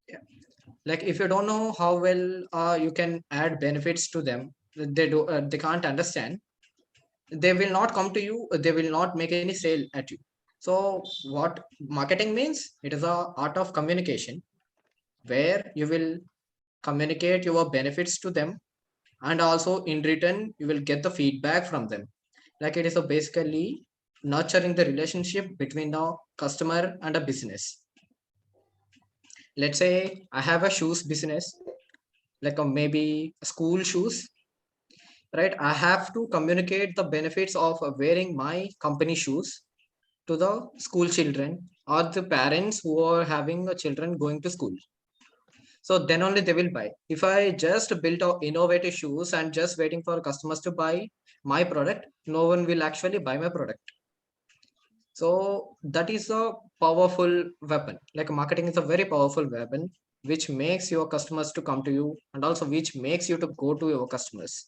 yeah. Like if you don't know how well you can add benefits to them, they can't understand. They will not come to you. They will not make any sale at you. So what marketing means? It is a art of communication where you will communicate your benefits to them, and also in return you will get the feedback from them. Like it is a basically nurturing the relationship between the customer and a business. Let's say I have a shoes business, like a maybe school shoes, right? I have to communicate the benefits of wearing my company shoes to the school children or the parents who are having a children going to school. So then only they will buy. If I just build a innovative shoes and just waiting for customers to buy my product, no one will actually buy my product. So that is a powerful weapon. Like marketing is a very powerful weapon which makes your customers to come to you, and also which makes you to go to your customers.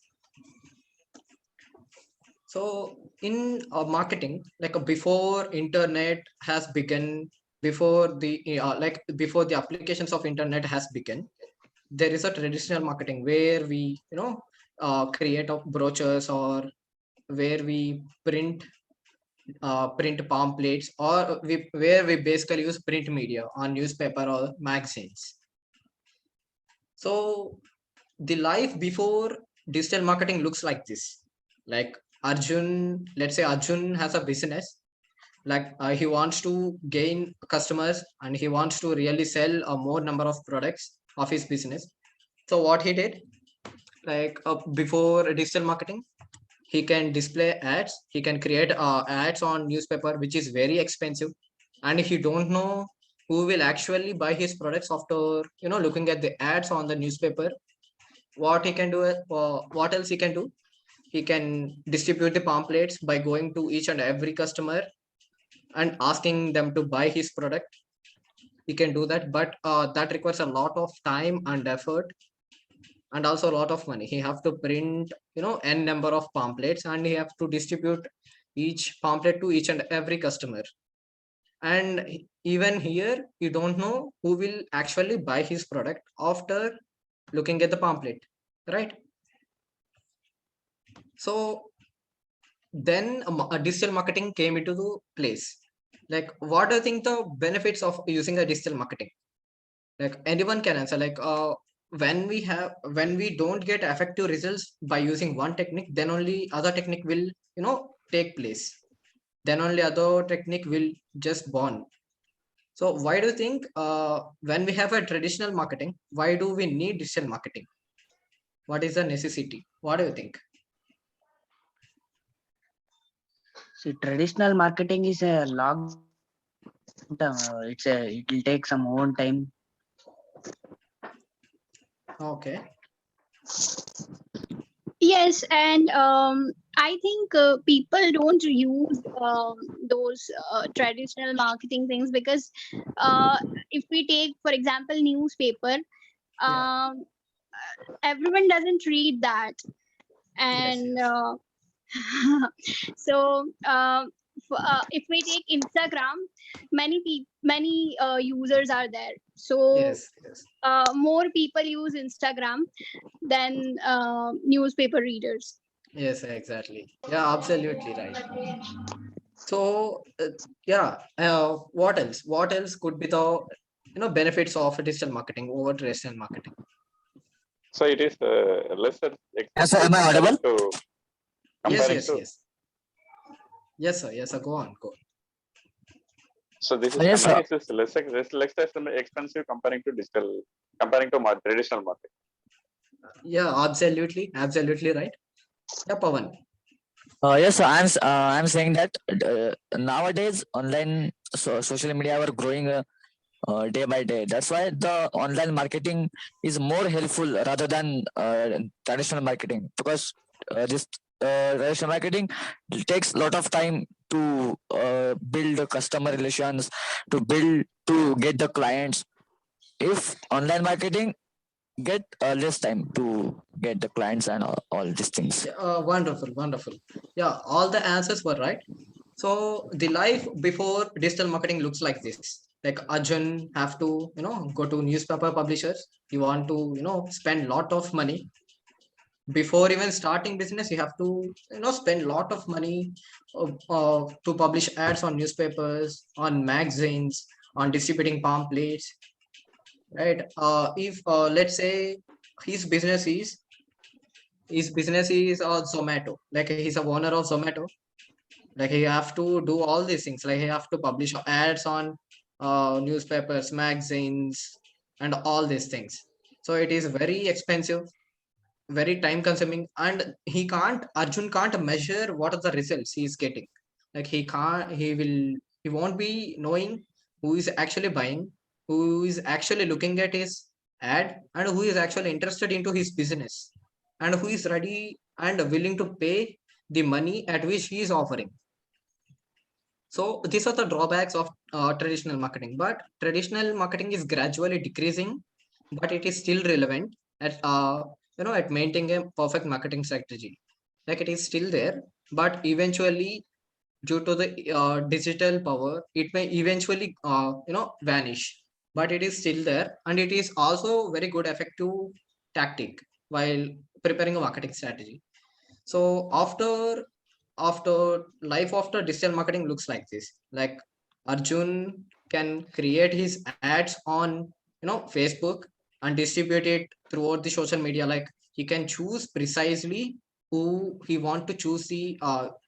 So in marketing, like before internet has begun, before the applications of internet has begun, there is a traditional marketing where we create of brochures, or where we print pamphlets, or where we basically use print media on newspaper or magazines. So the life before digital marketing looks like this. Like Arjun, let's say Arjun has a business, like he wants to gain customers and he wants to really sell a more number of products of his business. So what he did, like before digital marketing, he can display ads, he can create ads on newspaper, which is very expensive. And if you don't know who will actually buy his products after looking at the ads on the newspaper, what he can do what else he can do, he can distribute the pamphlets by going to each and every customer and asking them to buy his product. He can do that, but that requires a lot of time and effort, and also a lot of money. He have to print n number of pamphlets, and he have to distribute each pamphlet to each and every customer. And even here you don't know who will actually buy his product after looking at the pamphlet, right? So then a digital marketing came into the place. Like what do you think the benefits of using a digital marketing? Like anyone can answer. Like when we don't get effective results by using one technique, then only other technique will take place. Then only other technique will just born. So why do you think when we have a traditional marketing, why do we need digital marketing? What is the necessity? What do you think? See, traditional marketing is a long term. It will take some own time. Okay. Yes, and I think people don't use those traditional marketing things because if we take, for example, newspaper, Yeah. um, everyone doesn't read that, Yes. and Yes. so if we take Instagram, many users are there. So Yes. Yes. more people use Instagram than newspaper readers. Yes. Exactly. Yeah. Absolutely right. So yeah. What else? What else could be the benefits of digital marketing over traditional marketing? So it is lesser Yes, sir. expensive Am I audible? Yes. comparing Yes. to. Yes. Yes, sir. Yes, sir. Go on. Go on. So this is Yes, sir. convenience is less expensive comparing to traditional market. Yeah. Absolutely. Absolutely right. Yeah, Pawan. Yes, sir. I'm saying that nowadays online social media are growing day by day. That's why the online marketing is more helpful rather than traditional marketing, because this traditional marketing takes a lot of time to build the customer relations, to get the clients. If online marketing get less time to get the clients and all these things. Yeah, wonderful. Wonderful. Yeah. All the answers were right. So the life before digital marketing looks like this. Like Arjun have to, go to newspaper publishers. You want to, spend lot of money before even starting business. You have to, spend lot of money to publish ads on newspapers, on magazines, on distributing pamphlets, right? If let's say his business is Zomato, like he's a owner of Zomato, like he have to do all these things, like he have to publish ads on newspapers, magazines, and all these things. So it is very expensive, very time consuming, and Arjun can't measure what are the results he is getting. Like he won't be knowing who is actually buying, who is actually looking at his ad, and who is actually interested into his business, and who is ready and willing to pay the money at which he is offering. So these are the drawbacks of traditional marketing. But traditional marketing is gradually decreasing, but it is still relevant at at maintaining a perfect marketing strategy. Like it is still there, but eventually, due to the digital power, it may eventually vanish. But it is still there, and it is also very good effective tactic while preparing a marketing strategy. So after life after digital marketing looks like this. Like Arjun can create his ads on Facebook and distribute it throughout the social media. Like he can choose precisely who he want to choose the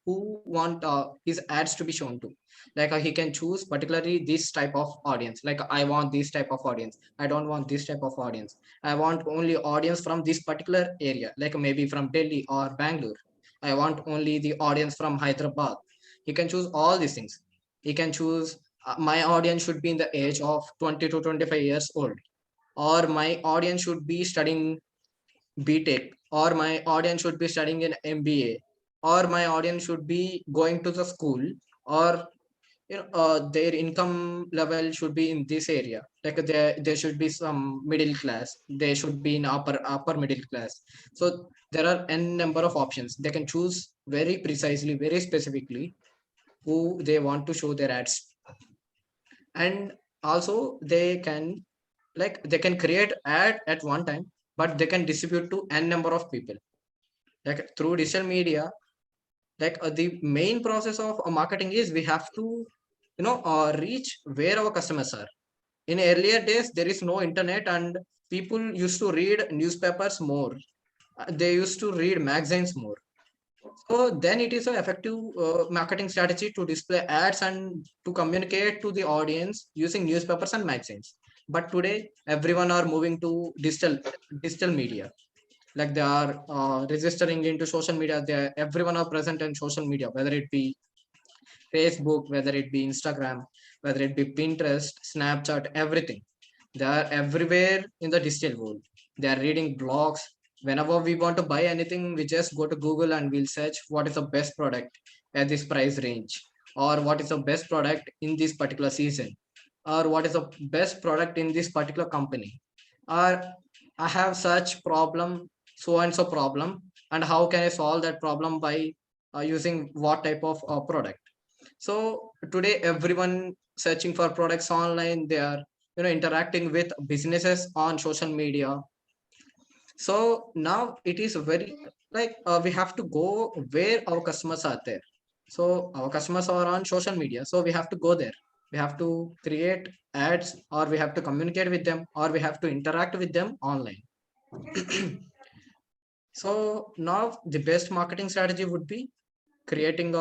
who want his ads to be shown to. Like he can choose particularly this type of audience. Like I want this type of audience, I don't want this type of audience, I want only audience from this particular area, like maybe from Delhi or Bangalore. I want only the audience from Hyderabad. He can choose all these things. He can choose my audience should be in the age of 20 to 25 years old, or my audience should be studying BTech, or my audience should be studying in MBA, or my audience should be going to the school, or their income level should be in this area. Like there should be some middle class. They should be in upper middle class. So there are n number of options. They can choose very precisely, very specifically who they want to show their ads, and also they can create ad at one time, but they can distribute to n number of people. Like through digital media, like the main process of marketing is we have to reach where our customers are. In earlier days there is no internet, and people used to read newspapers more. They used to read magazines more. So then it is an effective marketing strategy to display ads and to communicate to the audience using newspapers and magazines. But today everyone are moving to digital media. Like they are registering into social media. Everyone are present in social media, whether it be Facebook, whether it be Instagram, whether it be Pinterest, Snapchat, everything. They are everywhere in the digital world. They are reading blogs. Whenever we want to buy anything, we just go to Google and we'll search what is the best product at this price range, or what is the best product in this particular season, or what is the best product in this particular company, or I have such problem, so and so problem, and how can I solve that problem by using what type of product. So today everyone searching for products online. They are interacting with businesses on social media. So now it is very like we have to go where our customers are there. So our customers are on social media, so we have to go there. We have to create ads, or we have to communicate with them, or we have to interact with them online. So now the best marketing strategy would be creating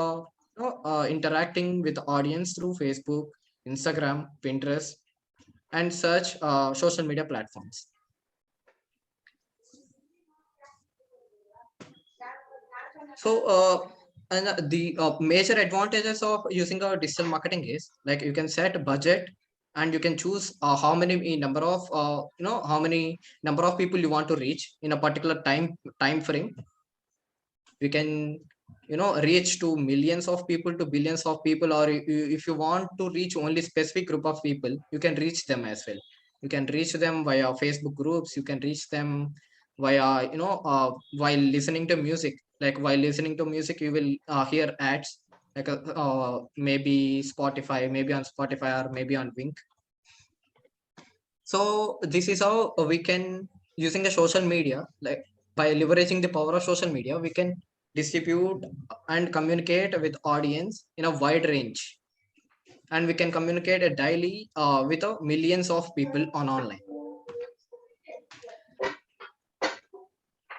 interacting with the audience through Facebook, Instagram, Pinterest, and such social media platforms. So and the major advantages of using a digital marketing is, like, you can set a budget, and you can choose how many number of how many number of people you want to reach in a particular time frame. We can reach to millions of people, to billions of people, or if you want to reach only specific group of people, you can reach them as well. You can reach them via Facebook groups. You can reach them via while listening to music. Like while listening to music, you will hear ads, like maybe on Spotify, or maybe on Wink. So this is how we can, using the social media, like by leveraging the power of social media, we can distribute and communicate with audience in a wide range, and we can communicate daily with millions of people on online.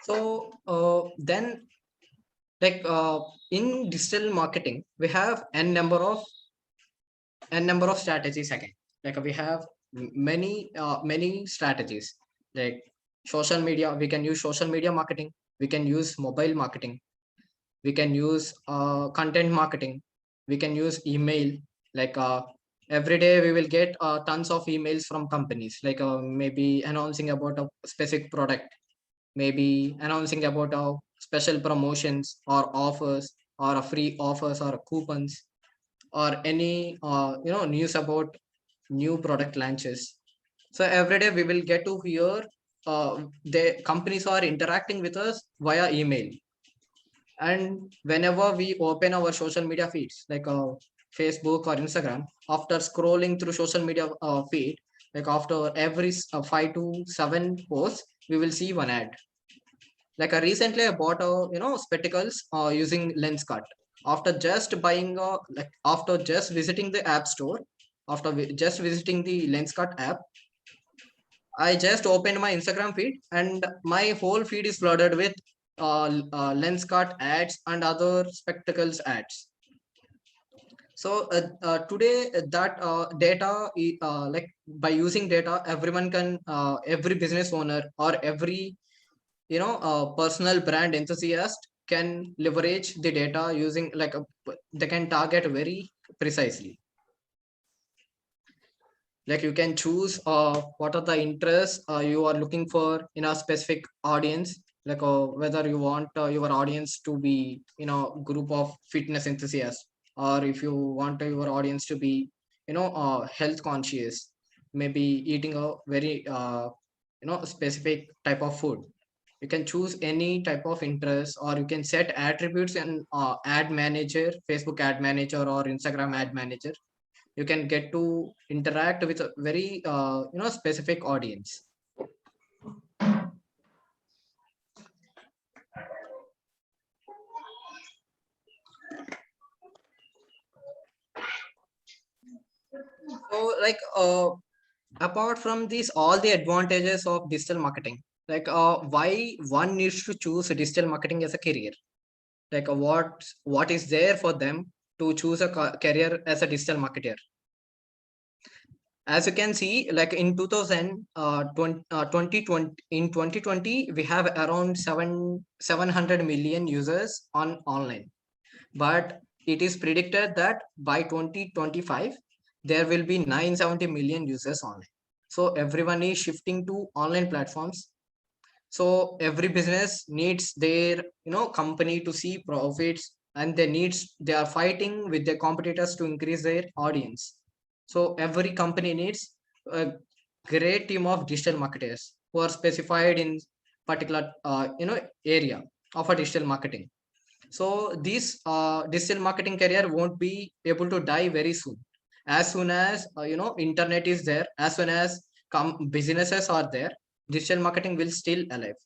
So then, like in digital marketing, we have n number of strategies again. Like we have many strategies. Like social media, we can use social media marketing. We can use mobile marketing. We can use content marketing. We can use email. Like every day we will get tons of emails from companies, like maybe announcing about a specific product, maybe announcing about special promotions or offers, or a free offers or coupons, or any news about new product launches. So every day we will get to hear the companies are interacting with us via email. And whenever we open our social media feeds, like Facebook or Instagram, after scrolling through social media feed, like after every 5 to 7 posts, we will see one ad. Like recently I bought spectacles using Lenskart. After just buying like after just visiting the app store, after just visiting the Lenskart app, I just opened my Instagram feed, and my whole feed is flooded with Lenskart ads and other spectacles ads. So today that data like by using data, everyone can every business owner or every personal brand enthusiast can leverage the data using like they can target very precisely. Like you can choose what are the interests you are looking for in a specific audience, like whether you want your audience to be group of fitness enthusiasts, or if you want your audience to be health conscious, maybe eating a very specific type of food. You can choose any type of interest, or you can set attributes in ad manager, Facebook ad manager or Instagram ad manager. You can get to interact with a very specific audience. So like apart from these all the advantages of digital marketing, like why one needs to choose digital marketing as a career? Like what is there for them to choose a career as a digital marketer? As you can see, like in 2020, in 2020 we have around 700 million users on online, but it is predicted that by 2025 there will be 970 million users online. So everyone is shifting to online platforms. So every business needs their company to see profits, and they are fighting with their competitors to increase their audience. So every company needs a great team of digital marketers who are specified in particular area of a digital marketing. So this digital marketing career won't be able to die very soon. As soon as internet is there, as soon as businesses are there, digital marketing will still alive.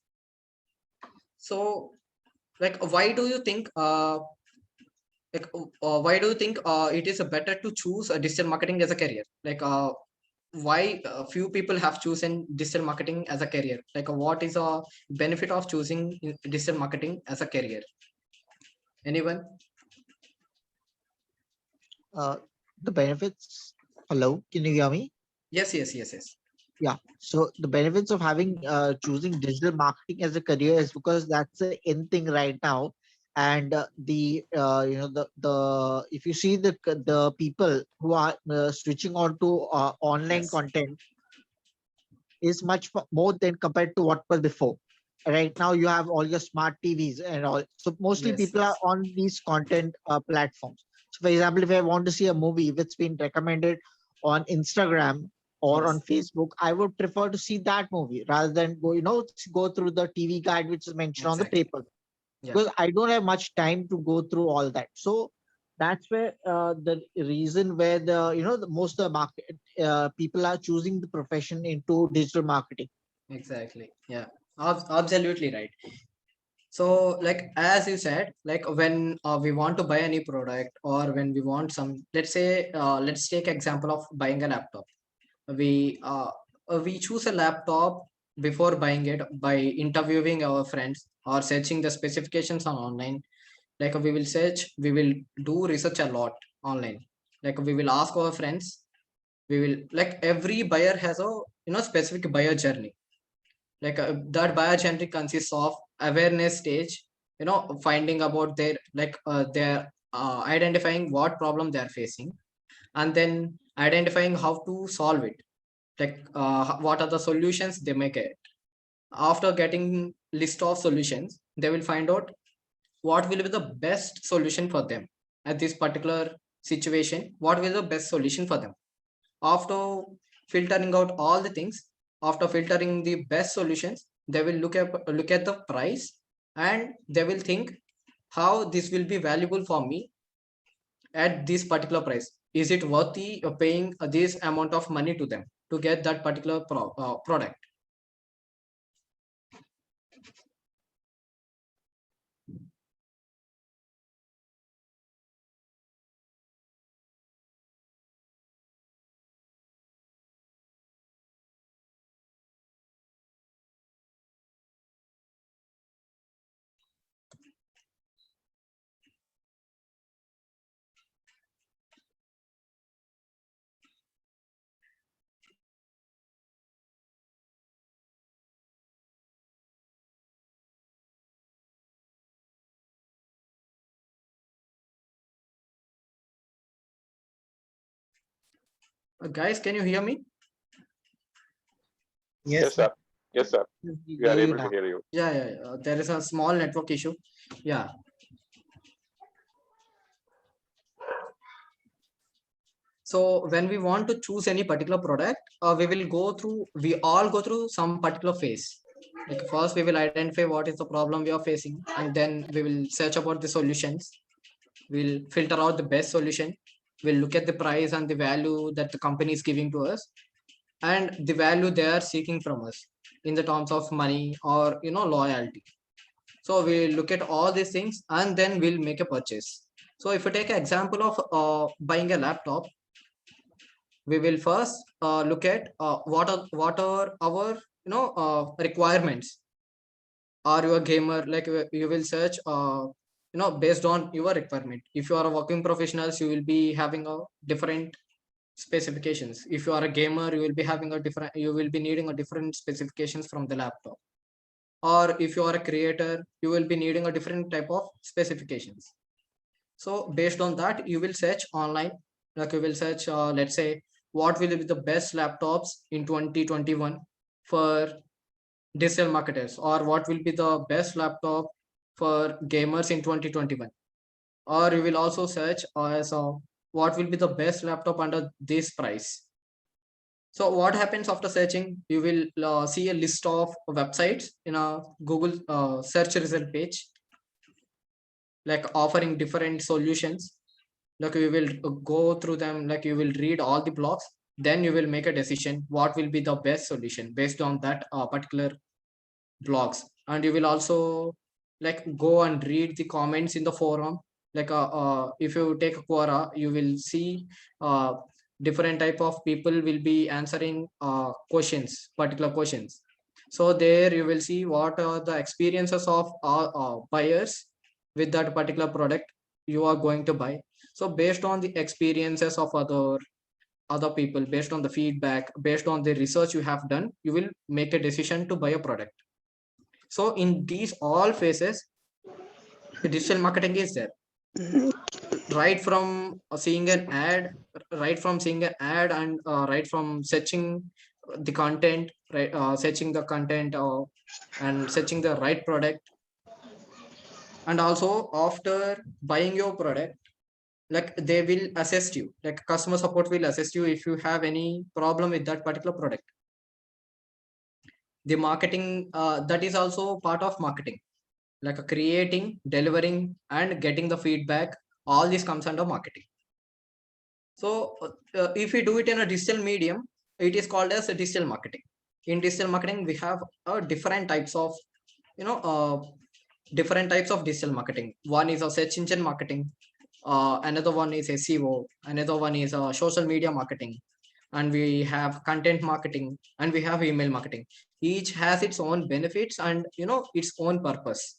So like why do you think it is better to choose a digital marketing as a career? Like why few people have chosen digital marketing as a career? Like what is a benefit of choosing digital marketing as a career? Anyone? uh, the benefits. Hello, can you hear me? Yes, yes, yes, yes. Yeah. So the benefits of having choosing digital marketing as a career is because that's the in thing right now, and the the if you see the people who are switching on to online Yes, content is much more than compared to what was before. Right now, you have all your smart TVs and all. So mostly yes, people are yes, on these content platforms. So, for example, if I want to see a movie which has been recommended on Instagram or on yes, Facebook, I would prefer to see that movie rather than go through the TV guide which is mentioned on the exactly. paper, Yeah. because I don't have much time to go through all that. So that's where the reason where the most of the market people are choosing the profession into digital marketing. Exactly. Yeah. Absolutely right. So, like as you said, like when we want to buy any product, or when we want some, let's say, let's take example of buying a laptop. We choose a laptop before buying it by interviewing our friends or searching the specifications on online. Like we will search, we will do research a lot online. Like we will ask our friends. We will, like, every buyer has a specific buyer journey. Like that buyer journey consists of awareness stage, finding about their identifying what problem they are facing, and then identifying how to solve it, like what are the solutions they make it. After getting list of solutions, they will find out what will be the best solution for them at this particular situation. What will be the best solution for them? After filtering out all the things, after filtering the best solutions, they will look at the price, and they will think how this will be valuable for me at this particular price. Is it worthy of paying this amount of money to them to get that particular product? Guys, can you hear me? Yes, sir. Yes, sir. We We are hear you able to now. hear you. Yeah. There is a small network issue. Yeah. So when we want to choose any particular product, we all go through some particular phase. Like first we will identify what is the problem we are facing, and then we will search about the solutions. We'll filter out the best solution. We'll look at the price and the value that the company is giving to us, and the value they are seeking from us in the terms of money or loyalty. So we look at all these things, and then we'll make a purchase. So if we take an example of buying a laptop, we will first look at what are our requirements. Are you a gamer? Like you will search based on your requirement. If you are a working professionals, you will be having a different specifications. If you are a gamer, you will be needing a different specifications from the laptop. Or if you are a creator, you will be needing a different type of specifications. So based on that, you will search online. Like you will search, let's say, what will be the best laptops in 2021 for digital marketers, or what will be the best laptop for gamers in 2021. Or you will also search as what will be the best laptop under this price. So what happens after searching? You will see a list of websites in a Google search result page, like offering different solutions. Like you will go through them, like you will read all the blogs, then you will make a decision what will be the best solution based on that particular blogs. And you will also like go and read the comments in the forum. Like if you take Quora, you will see different type of people will be answering particular questions. So there you will see what are the experiences of buyers with that particular product you are going to buy. So based on the experiences of other people, based on the feedback, based on the research you have done, you will make a decision to buy a product. So in these all phases, the digital marketing is there. Right from seeing an ad, and right from searching the content, right, searching the content, and searching the right product. And also after buying your product, like they will assist you, like customer support will assist you if you have any problem with that particular product. The marketing, that is also part of marketing, like creating, delivering, and getting the feedback All this comes under marketing. So if we do it in a digital medium, it is called as a digital marketing. In digital marketing, we have different types of, you know, different types of digital marketing. One is a search engine marketing. Another one is SEO. Another one is social media marketing. And we have content marketing, and we have email marketing. Each has its own benefits and, you know, its own purpose.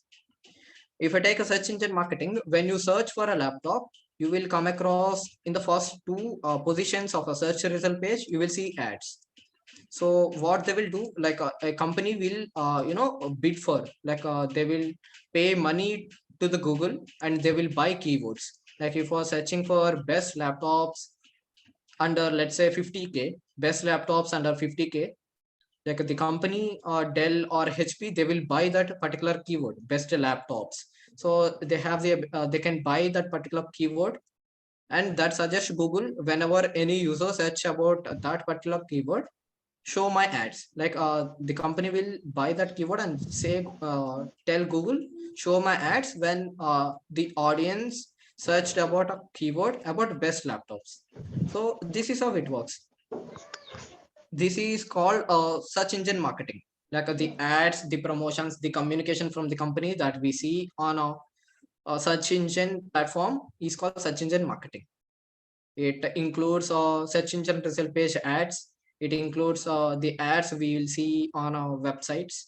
If I take a search engine marketing, when you search for a laptop, you will come across in the first two positions of a search result page, you will see ads. So what they will do, like a company will, you know, bid for, like they will pay money to the Google and they will buy keywords. Like if you are searching for best laptops under, let's say 50K, best laptops under 50K, like the company Dell or HP, they will buy that particular keyword, best laptops. So they have the they can buy that particular keyword, and that suggests Google whenever any user search about that particular keyword, show my ads. Like the company will buy that keyword and say, tell Google, show my ads when the audience searched about a keyword about best laptops. So this is how it works. This is called search engine marketing. Like the ads, the promotions, the communication from the company that we see on a search engine platform is called search engine marketing. It includes search engine result page ads. It includes the ads we will see on our websites,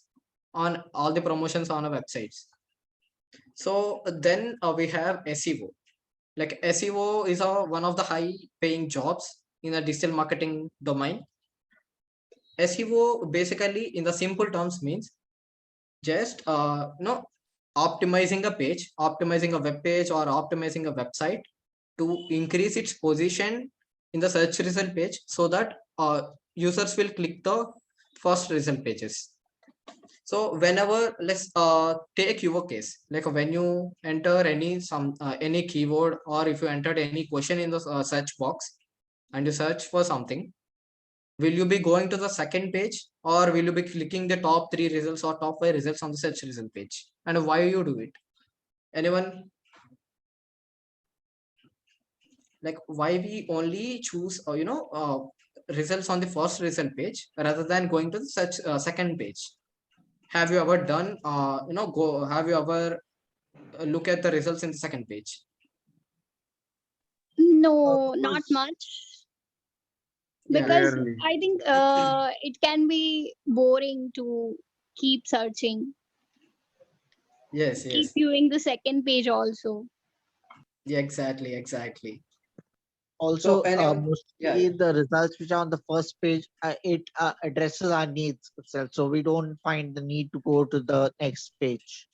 on all the promotions on our websites. So then we have SEO. Like SEO is one of the high paying jobs in the digital marketing domain. SEO basically in the simple terms means just optimizing a page, optimizing a web page or optimizing a website to increase its position in the search result page so that users will click the first result pages. So whenever, let's take your case, like when you enter any keyword, or if you entered any question in the search box and you search for something, will you be going to the second page, or will you be clicking the top 3 results or top 5 results on the search result page? And why you do it? Anyone? Like why we only choose results on the first result page rather than going to the search second page? Have you ever done have you ever look at the results in the second page? No, not Because much. Yeah. Because rarely. I think it can be boring to keep searching, Yes, keep yes. viewing the second page also. Yeah, exactly. So Also, anyone? Yeah, mostly the results which are on the first page, it addresses our needs itself. So we don't find the need to go to the next page.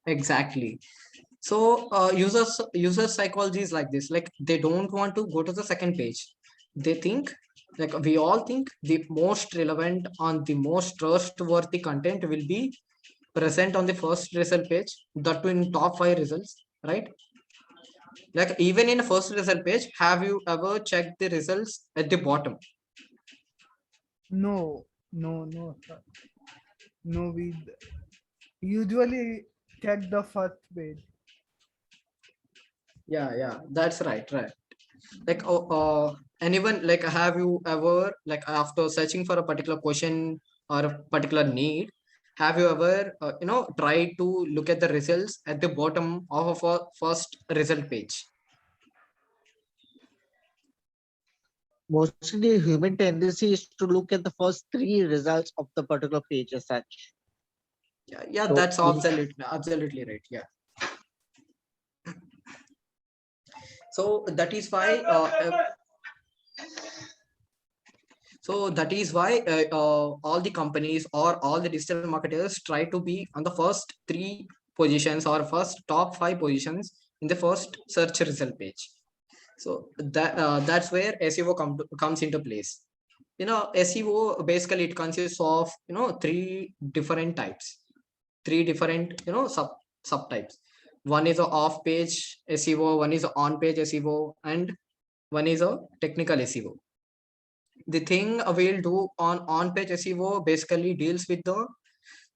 exactly. So user psychology is like this. Like they don't want to go to the second page. They think, like we all think, the most relevant on the most trustworthy content will be present on the first result page, that too in top 5 results, right? Like even in the first result page, have you ever checked the results at the bottom? No, no, sir. No, we usually check the first page. Yeah, that's right. Like anyone, like have you ever, like after searching for a particular question or a particular need, have you ever tried to look at the results at the bottom of a first result page? Mostly the human tendency is to look at the first 3 results of the particular page as such. Yeah, So that's absolutely right. Yeah. So that is why all the companies or all the digital marketers try to be on the first 3 positions or first top 5 positions in the first search result page. So that's where SEO comes into place. SEO basically it consists of 3 different types, 3 different subtypes. One is a off page SEO, one is a on page SEO, and one is a technical SEO. The thing we'll do on page SEO basically deals with the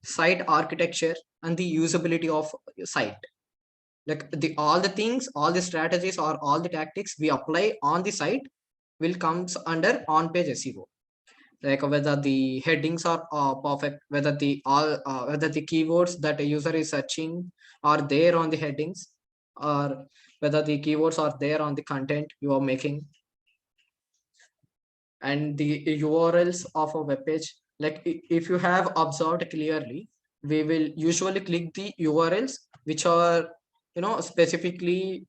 site architecture and the usability of site. Like all the things, all the strategies or all the tactics we apply on the site will comes under on-page SEO. Like whether the headings are perfect, whether the keywords that a user is searching are there on the headings, or whether the keywords are there on the content you are making, and the URLs of a web page. Like if you have observed clearly, we will usually click the URLs which are specifically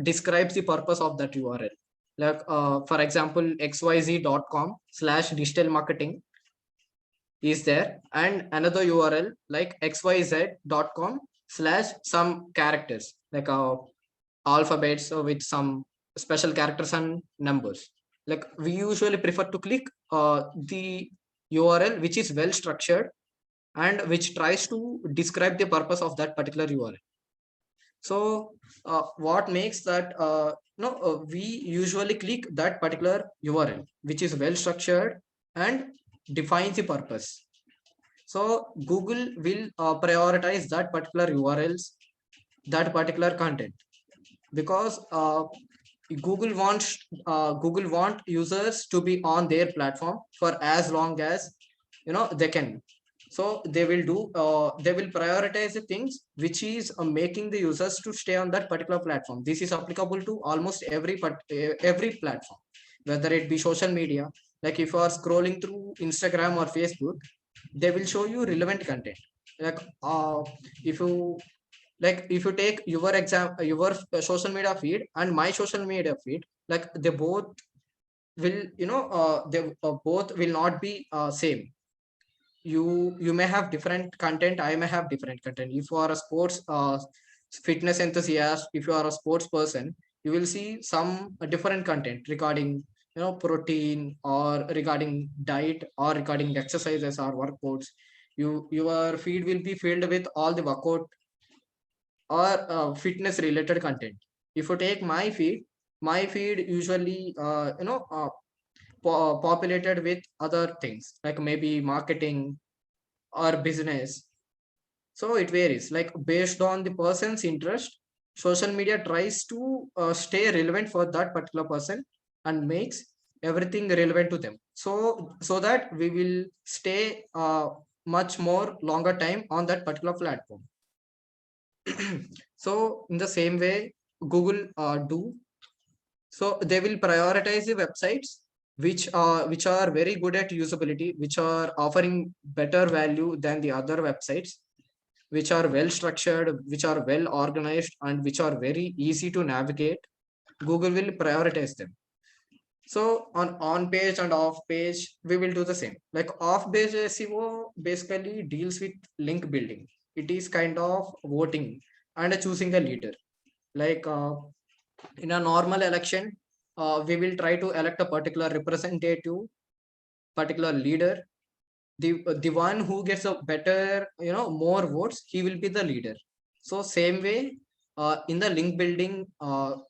describes the purpose of that URL. Like for example, xyz.com/digital marketing is there, and another URL like xyz.com slash some characters, like alphabets with some special characters and numbers. Like we usually prefer to click the URL which is well structured and which tries to describe the purpose of that particular URL. So what makes that we usually click that particular URL which is well structured and defines the purpose. So Google will prioritize that particular URLs, that particular content, because Google want users to be on their platform for as long as they can. So they will prioritize the things which is making the users to stay on that particular platform. This is applicable to almost every platform, whether it be social media. Like if you are scrolling through Instagram or Facebook, they will show you relevant content. Like if you if you take your your social media feed and my social media feed, like they both will they both will not be same. You may have different content, I may have different content. If you are a sports fitness enthusiast, if you are a sports person, you will see some different content regarding protein, or regarding diet, or regarding exercises or workouts. Your feed will be filled with all the workout or fitness related content. If you take my feed usually populated with other things, like maybe marketing or business. So it varies, like based on the person's interest. Social media tries to stay relevant for that particular person and makes everything relevant to them, so that we will stay much more longer time on that particular platform. So in the same way, Google do. So they will prioritize the websites which are very good at usability, which are offering better value than the other websites, which are well structured, which are well organized, and which are very easy to navigate. Google will prioritize them. So on page and off page, we will do the same. Like off page SEO basically deals with link building. It is kind of voting and choosing a leader. Like in a normal election, we will try to elect a particular representative, particular leader. The one who gets a better more votes, he will be the leader. So same way, in the link building, one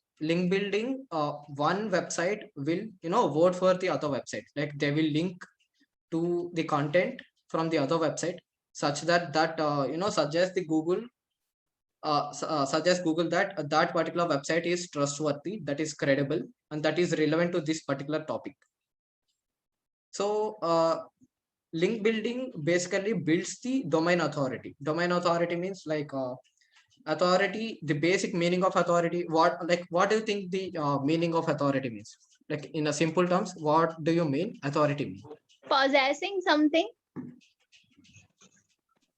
website will vote for the other website. Like they will link to the content from the other website, such that suggest the Google suggest Google that that particular website is trustworthy, that is credible, and that is relevant to this particular topic. So link building basically builds the domain authority. Domain authority means like authority. The basic meaning of authority. What do you think the meaning of authority means? Like in a simple terms, what do you mean authority mean? Possessing something.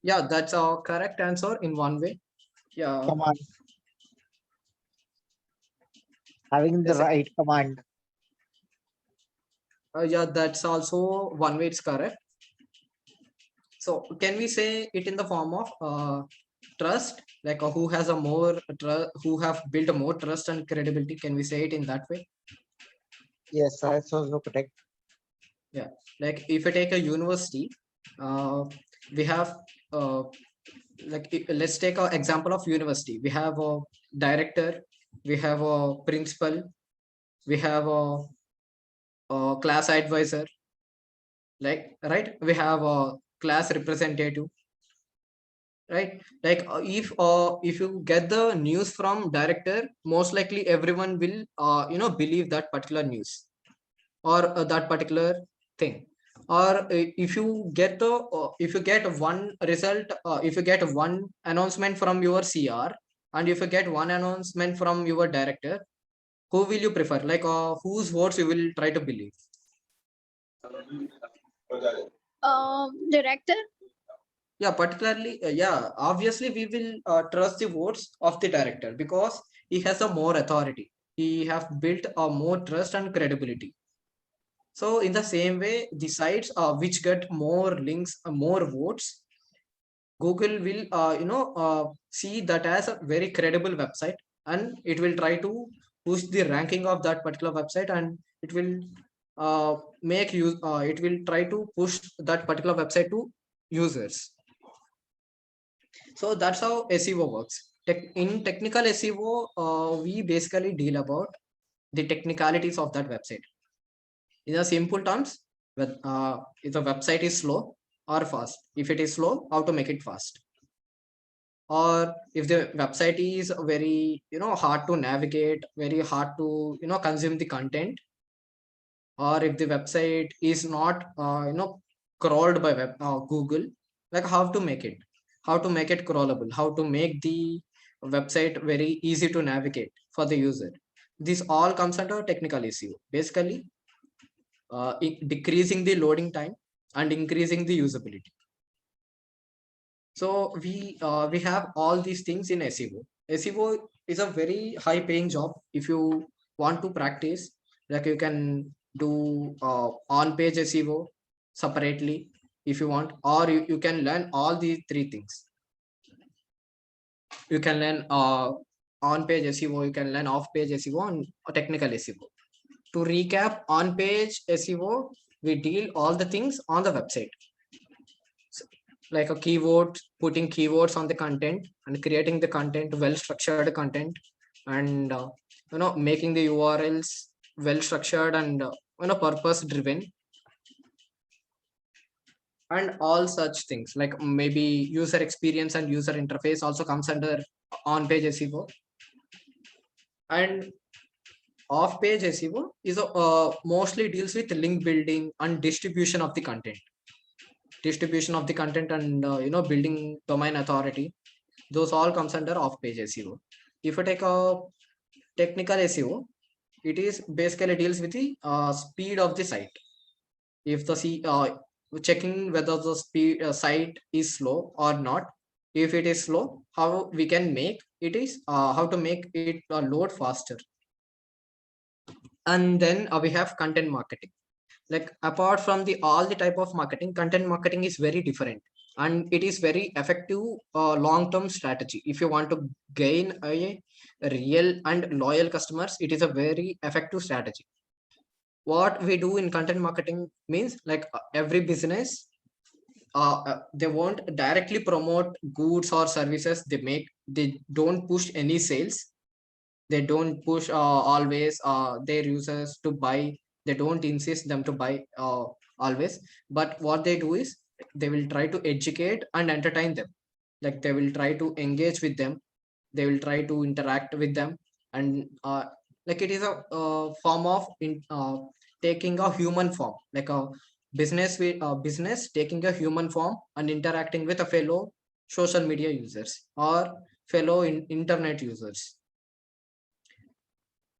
Yeah, that's a correct answer in one way. Yeah. Command. Having the Yes, sir. right command. Yeah, that's also one way it's correct. So can we say it in the form of trust, like who has a more who have built a more trust and credibility? Can we say it in that way? Yes, that's also correct. Yeah, like if you take a university, we have let's take an example of university. We have a director, we have a principal, we have a class advisor, like right, we have a class representative. right? Like if you get the news from director, most likely everyone will believe that particular news or that particular thing. Or if you get one result, if you get one announcement from your CR, and if you get one announcement from your director, who will you prefer? Like whose votes you will try to believe? Director. Yeah, particularly, yeah, obviously we will trust the votes of the director because he has a more authority. He have built a more trust and credibility. So in the same way, the sites which get more links, more votes, Google will see that as a very credible website, and it will try to push the ranking of that particular website, and it will it will try to push that particular website to users. So that's how SEO works. In technical SEO, we basically deal about the technicalities of that website. In a simple terms, if the website is slow or fast. If it is slow, how to make it fast. Or if the website is very hard to navigate, very hard to consume the content, or if the website is not crawled by Google, like how to make it, crawlable, how to make the website very easy to navigate for the user. This all comes under technical issue, basically decreasing the loading time and increasing the usability. So we have all these things in SEO. SEO is a very high paying job. If you want to practice, like you can do on page SEO separately if you want, or you can learn all these three things. You can learn on page SEO, you can learn off page SEO, and technical SEO. To recap, on page SEO, we deal all the things on the website, like a keyword, putting keywords on the content and creating the content, well structured content, and making the URLs well structured and purpose driven, and all such things. Like maybe user experience and user interface also comes under on page SEO. And off page SEO is mostly deals with link building and distribution of the content, and building domain authority. Those all comes under off page SEO. If you take a technical SEO, it is basically deals with the speed of the site. If the checking whether the site is slow or not. If it is slow, how we can make it is how to make it load faster. And then we have content marketing. Like apart from the all the type of marketing, content marketing is very different, and it is very effective long-term strategy. If you want to gain a real and loyal customers, it is a very effective strategy. What we do in content marketing means, like every business, they won't directly promote goods or services they make. They don't push any sales. They don't push always their users to buy. They don't insist them to buy always. But what they do is they will try to educate and entertain them. Like they will try to engage with them. They will try to interact with them. And like it is a form of taking a human form, like a business with business taking a human form and interacting with a fellow social media users or fellow internet users.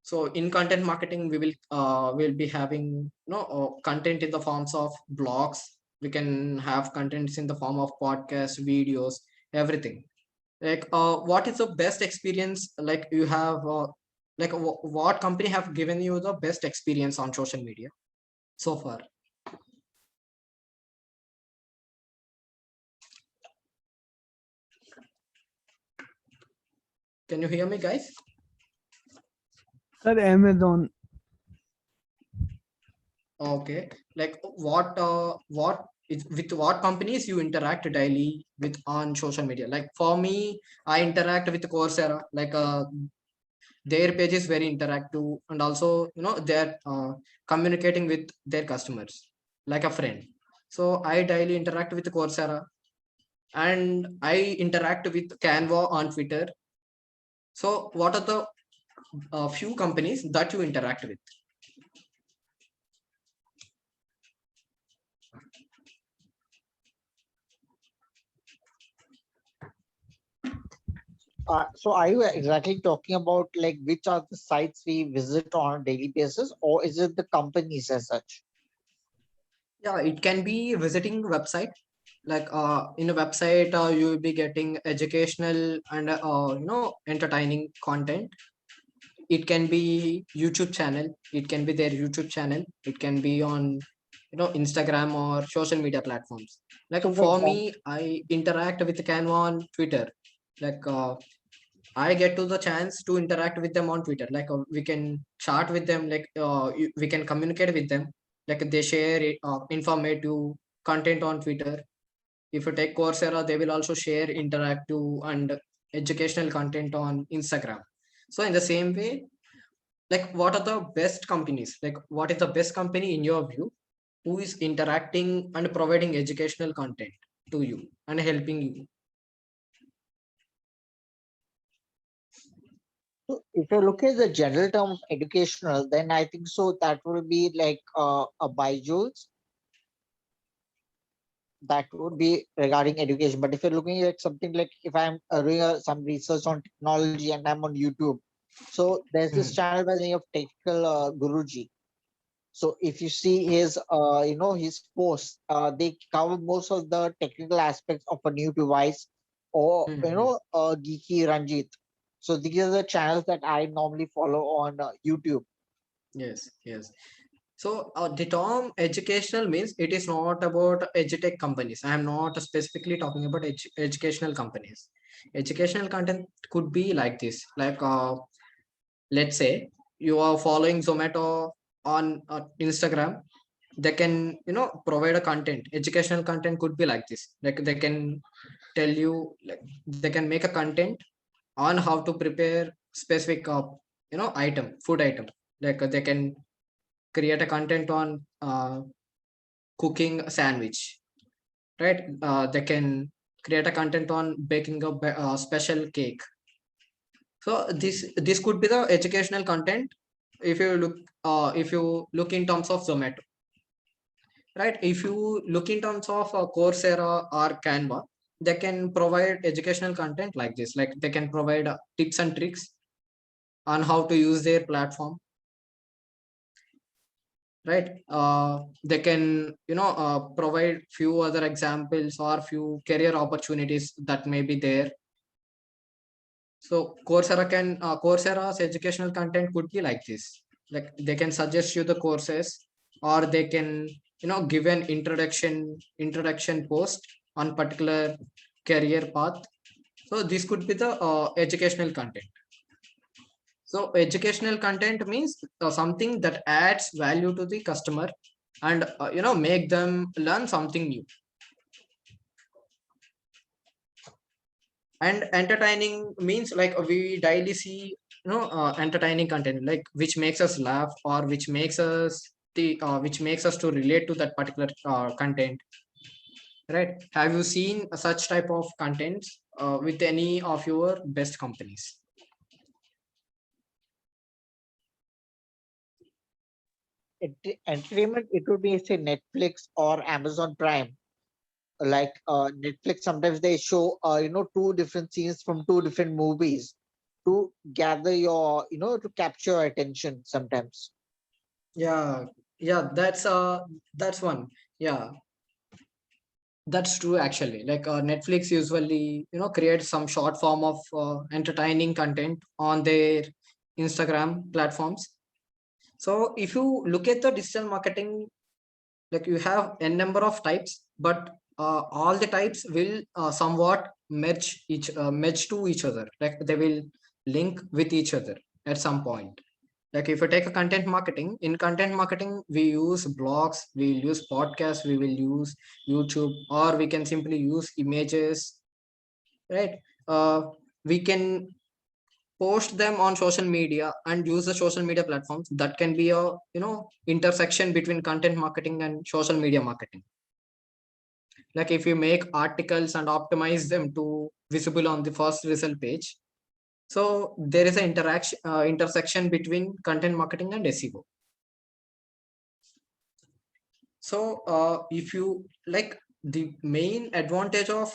So in content marketing, we will be having content in the forms of blogs. We can have contents in the form of podcasts, videos, everything. Like what is the best experience like you have like what company have given you the best experience on social media so far? Can you hear me, guys? Sir, Amazon. Okay, like with what companies you interact daily with on social media? Like for me, I interact with Coursera. Like their page is very interactive, and also they're communicating with their customers like a friend. So I daily interact with Coursera, and I interact with Canva on Twitter. So what are the few companies that you interact with? So are you exactly talking about like which are the sites we visit on a daily basis, or is it the companies as such? Yeah, it can be visiting website. Like in a website, you will be getting educational and entertaining content. It can be YouTube channel. It can be their YouTube channel. It can be on Instagram or social media platforms. Like So for for example, me, I interact with Canva on Twitter. Like I get to the chance to interact with them on Twitter. Like we can chat with them. Like we can communicate with them. Like they share informative content on Twitter. If you take Coursera, they will also share interactive and educational content on Instagram. So in the same way, like what are the best companies? Like what is the best company in your view who is interacting and providing educational content to you and helping you? so if you look at the general term of educational, then I think so that will be like a Byju's. That would be regarding education. But if you're looking at something like if I'm doing some research on technology and I'm on YouTube, so there's this Mhm. channel by the name of Technical Guruji. So if you see his, his posts, they cover most of the technical aspects of a new device, or Mhm. Geeky Ranjit. So these are the channels that I normally follow on YouTube. Yes, yes. So the term educational means it is not about edutech companies. I am not specifically talking about educational companies. Educational content could be like this. Like let's say you are following Zomato on Instagram. They can provide a content. Educational content could be like this. Like they can tell you, like they can make a content on how to prepare specific item, food item. Like they can create a content on cooking a sandwich, right? They can create a content on baking a special cake. So this could be the educational content if you look in terms of Zomato, right? If you look in terms of Coursera or Canva, they can provide educational content like this. Like they can provide tips and tricks on how to use their platform, right? They can provide few other examples or few career opportunities that may be there. So Coursera's educational content could be like this. Like they can suggest you the courses, or they can give an introduction post on particular career path. So this could be the educational content. So educational content means something that adds value to the customer and make them learn something new. And entertaining means like we daily see entertaining content, like which makes us laugh or which makes us to relate to that particular content, right? Have you seen such type of contents with any of your best companies? Entertainment, it would be say Netflix or Amazon Prime. Like Netflix, sometimes they show two different scenes from two different movies to gather your to capture your attention sometimes. Yeah, yeah, that's one. Yeah, that's true actually. Like Netflix usually creates some short form of entertaining content on their Instagram platforms. So if you look at the digital marketing, like you have a number of types, but all the types will somewhat merge to each other. Like they will link with each other at some point. Like if you take a content marketing, in content marketing, we use blogs, we will use podcasts, we will use YouTube, or we can simply use images, right? We can post them on social media and use the social media platforms. That can be a intersection between content marketing and social media marketing. Like if you make articles and optimize them to visible on the first result page, so there is an intersection between content marketing and SEO. So if you like, the main advantage of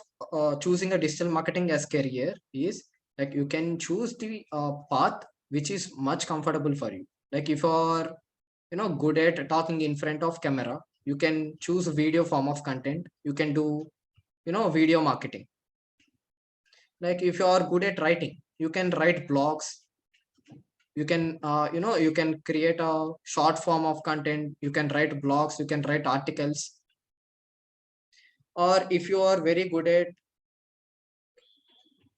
choosing a digital marketing as career is like you can choose the path which is much comfortable for you. Like if you're good at talking in front of camera, you can choose a video form of content. You can do video marketing. Like if you are good at writing, you can write blogs. You can you can create a short form of content. You can write blogs, you can write articles. Or if you are very good at,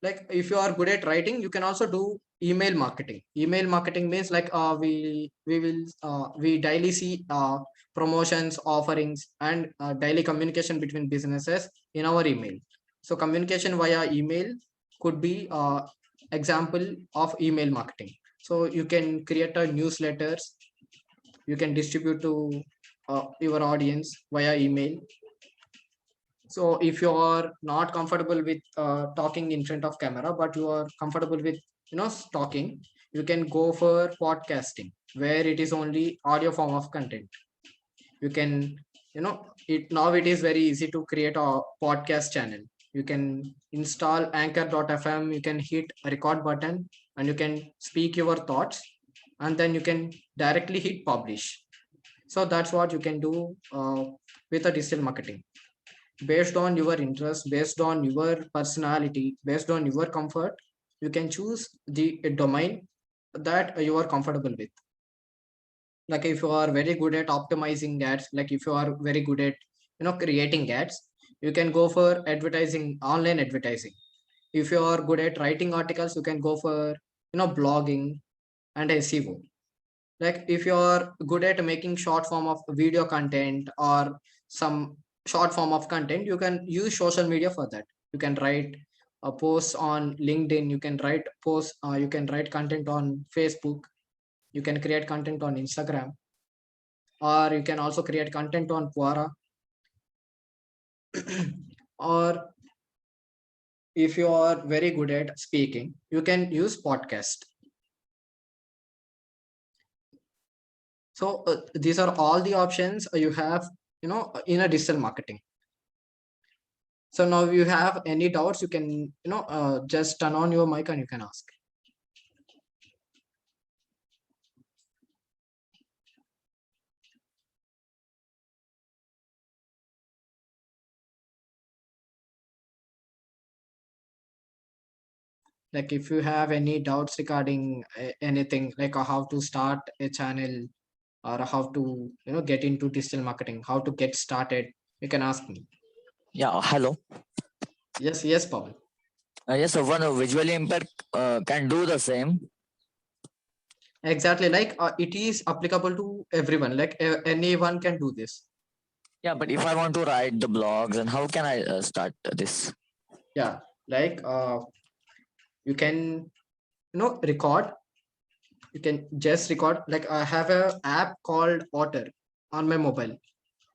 like if you are good at writing, you can also do email marketing. Email marketing means like we daily see promotions, offerings, and daily communication between businesses in our email. So communication via email could be example of email marketing. So you can create a newsletters, you can distribute to your audience via email. So if you are not comfortable with talking in front of camera, but you are comfortable with talking, you can go for podcasting, where it is only audio form of content. You can it now it is very easy to create a podcast channel. You can install anchor.fm, you can hit a record button, and you can speak your thoughts, and then you can directly hit publish. So that's what you can do with a digital marketing. Based on your interest, based on your personality, based on your comfort, you can choose the domain that you are comfortable with. Like if you are very good at optimizing ads, like if you are very good at creating ads, you can go for advertising, online advertising. If you are good at writing articles, you can go for blogging and SEO. Like if you are good at making short form of video content or some short form of content, you can use social media for that. You can write a post on LinkedIn, you can write posts, you can write content on Facebook, you can create content on Instagram, or you can also create content on Quora. Or if you are very good at speaking, you can use podcast. So these are all the options you have in a digital marketing. So now if you have any doubts, you can just turn on your mic and you can ask. Like if you have any doubts regarding anything, like how to start a channel, or how to get into digital marketing, how to get started, you can ask me. Yeah, hello. Yes, Paul. Yes, so one visually impaired can do the same. Exactly, like it is applicable to everyone, like anyone can do this. Yeah, but if I want to write the blogs, and how can I start this? Yeah, like you can record. You can just record. Like I have a app called Otter on my mobile,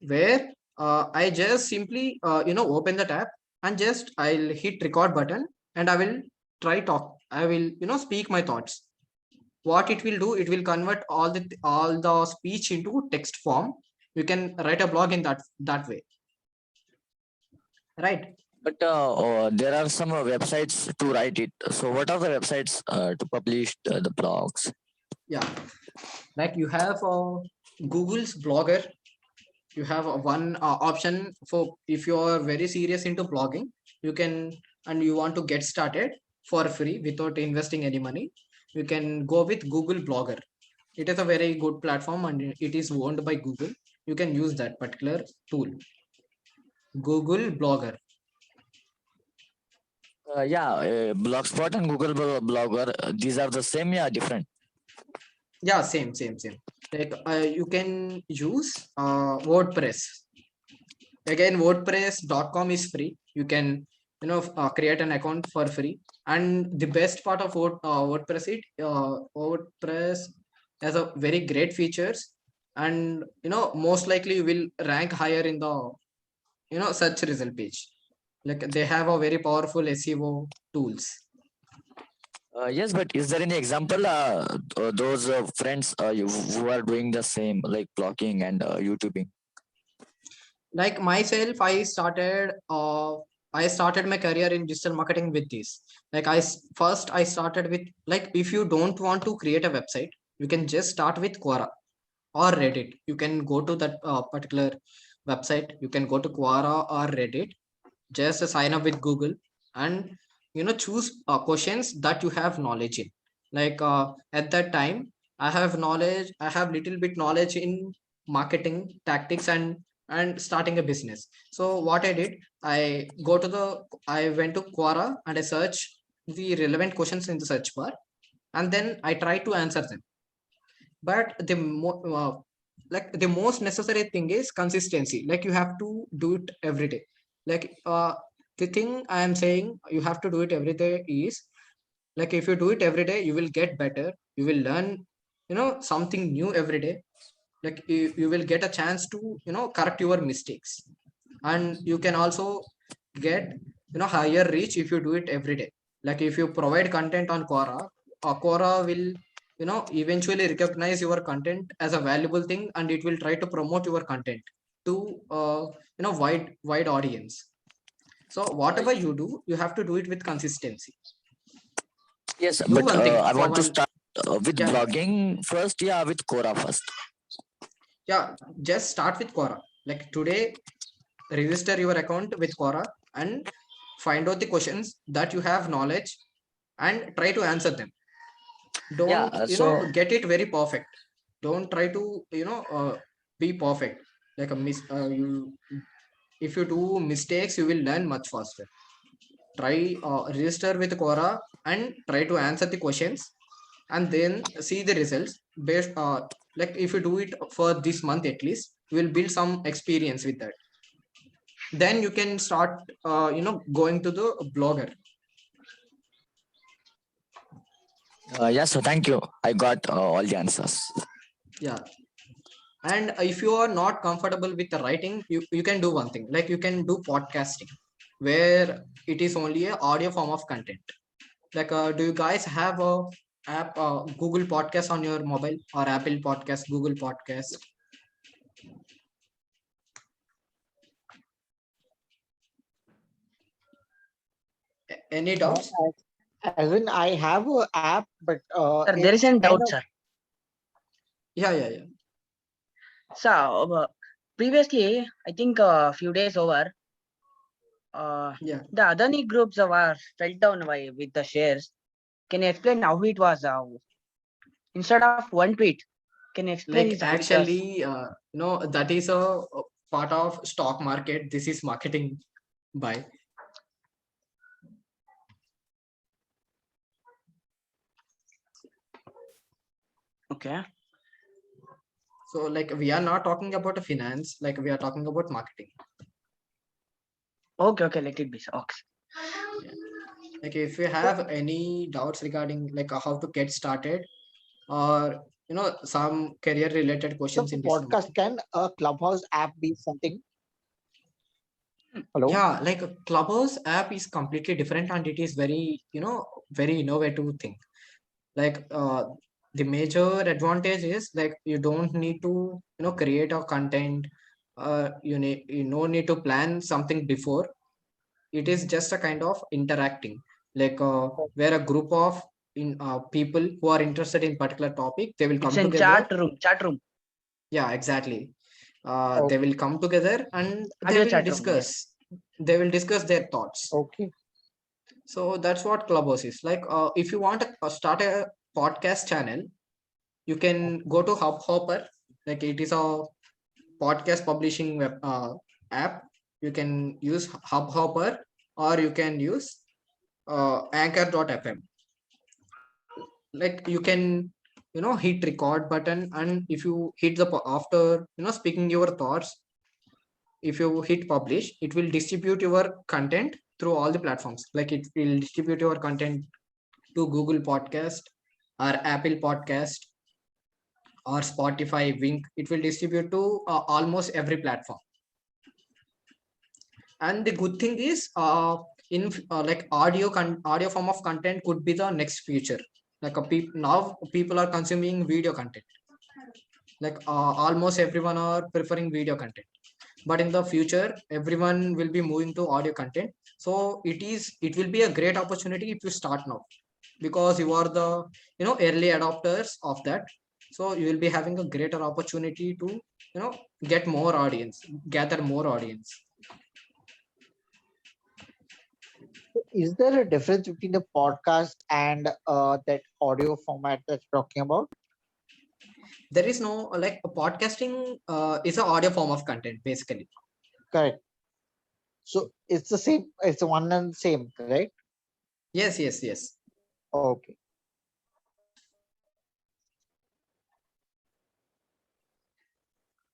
where I just simply open the tab, and just I'll hit record button, and I will I will speak my thoughts. What it will do, it will convert all the speech into text form. You can write a blog in that way, right? But there are some websites to write it. So what are the websites to publish the blogs? Yeah, like you have Google's Blogger. You have one option for if you are very serious into blogging, you can, and you want to get started for free without investing any money, you can go with Google Blogger. It is a very good platform and it is owned by Google. You can use that particular tool, Google Blogger. Yeah, Blogspot and Google Blogger, these are the same, yeah, different. Yeah, same. Like you can use WordPress. Again, WordPress.com is free. You can create an account for free. And the best part of WordPress, WordPress has a very great features, and most likely you will rank higher in the search result page. Like they have a very powerful SEO tools. Yes, but is there any example those friends who are doing the same like blogging and YouTubing? Like myself, I started my career in digital marketing with this. Like first I started with, like, if you don't want to create a website, you can just start with Quora or Reddit. You can go to that particular website, you can go to Quora or Reddit, just sign up with Google, and choose questions that you have knowledge in. Like at that time, I have little bit knowledge in marketing tactics and starting a business. So what I did, I went to Quora and I search the relevant questions in the search bar, and then I try to answer them. But the most necessary thing is consistency. Like you have to do it every day. Like the thing I am saying, you have to do it every day is, like, if you do it every day, you will get better, you will learn something new every day. Like you will get a chance to correct your mistakes, and you can also get higher reach if you do it every day. Like if you provide content on Quora, Quora will eventually recognize your content as a valuable thing, and it will try to promote your content to wide audience. So whatever you do, you have to do it with consistency. Yes, Do but one thing I for want to one. start with Yeah, blogging first. Yeah, with Quora first. yeah, just start with Quora. Like today, register your account with Quora and find out the questions that you have knowledge and try to answer them. Yeah, Don't so get it very perfect. Don't try to be perfect. Like a you, if you do mistakes, you will learn much faster. Try register with Quora and try to answer the questions, and then see the results based like if you do it for this month at least, you will build some experience with that. Then you can start going to the blogger. yeah, so thank you. I got all the answers. Yeah. And if you are not comfortable with the writing, you can do one thing. Like you can do podcasting, where it is only a audio form of content. Like do you guys have a app, Google Podcast on your mobile, or Apple Podcast, Google Podcast? Any Uh, doubts? as in, I have a app, but Sir, there is it's a kind doubt, of sir. Yeah, yeah, yeah. So previously, I think a few days over, Yeah. the Adani groups were fell down with the shares. Can you explain how it was? Instead of one tweet, can you explain Like this with us? actually, that is a part of stock market. This is marketing by. Okay. So like we are not talking about a finance, like we are talking about marketing. Okay, okay, let it be. Okay. Like if you have any doubts regarding like how to get started, or some career related the questions in digital podcast. marketing. Can a Clubhouse app be something? Hello? Yeah, like a Clubhouse app is completely different, and it is very very innovative thing. Like the major advantage is like you don't need to create a content. You no need to plan something before. It is just a kind of interacting, like where a group of people who are interested in particular topic, they will It's come in together. chat room, Yeah, exactly. Oh, They will come together and audio chat room. Yes. they will discuss their thoughts. okay. So that's what Clubhouse is like. If you want to start a podcast channel, you can go to Hubhopper. Like it is a podcast publishing app. You can use Hubhopper, or you can use Anchor.fm. Like you can hit record button, and if you hit the after speaking your thoughts, if you hit publish, it will distribute your content through all the platforms. Like it will distribute your content to Google Podcast or Apple Podcast or Spotify, Wink. It will distribute to almost every platform. And the good thing is, like audio form of content could be the next future. Like now people are consuming video content. Like almost everyone are preferring video content, but in the future everyone will be moving to audio content. So it will be a great opportunity if you start now, because you are the early adopters of that. So you will be having a greater opportunity to get more audience, gather more audience. Is there a difference between the podcast and that audio format that you're talking about? There is no like podcasting is an audio form of content basically. Correct. So it's the same, it's the one and same, right? Yes, yes, yes. Okay.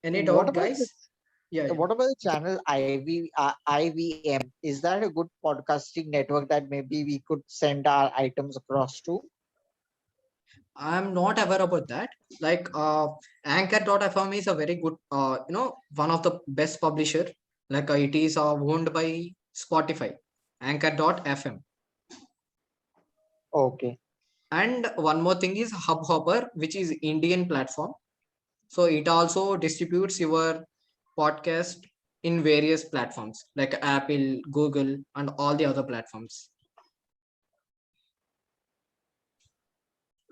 Any What doubt, about the, guys? Yeah. what about the channel IVM? Is that a good podcasting network that maybe we could send our items across to? I'm not aware about that. Like Anchor.fm is a very good, one of the best publisher. Like it is owned by Spotify, Anchor.fm. Okay. And one more thing is Hubhopper, which is Indian platform. So it also distributes your podcast in various platforms like Apple, Google, and all the other platforms.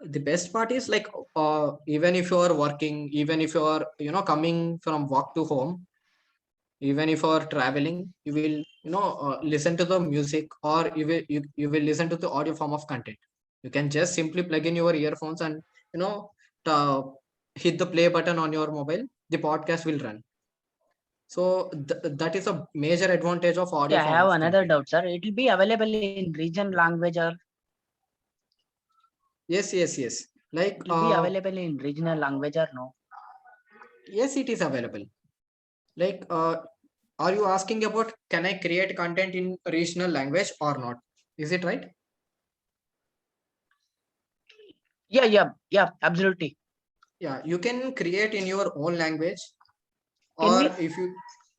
The best part is like even if you are working, even if you are coming from work to home, even if you are traveling, you will listen to the music, or you will listen to the audio form of content. You can just simply plug in your earphones and you know uh, hit the play button on your mobile, the podcast will run. So that is a major advantage of audio Yeah, I form have of another content. doubt, sir. It will be available in region language, or Yes, yes, yes. Like it will be available in regional language, or no? yes, it is available. Like are you asking about can I create content in regional language or not? Is it right? Yeah, yeah, yeah, absolutely. Yeah, you can create in your own language, Can or we? if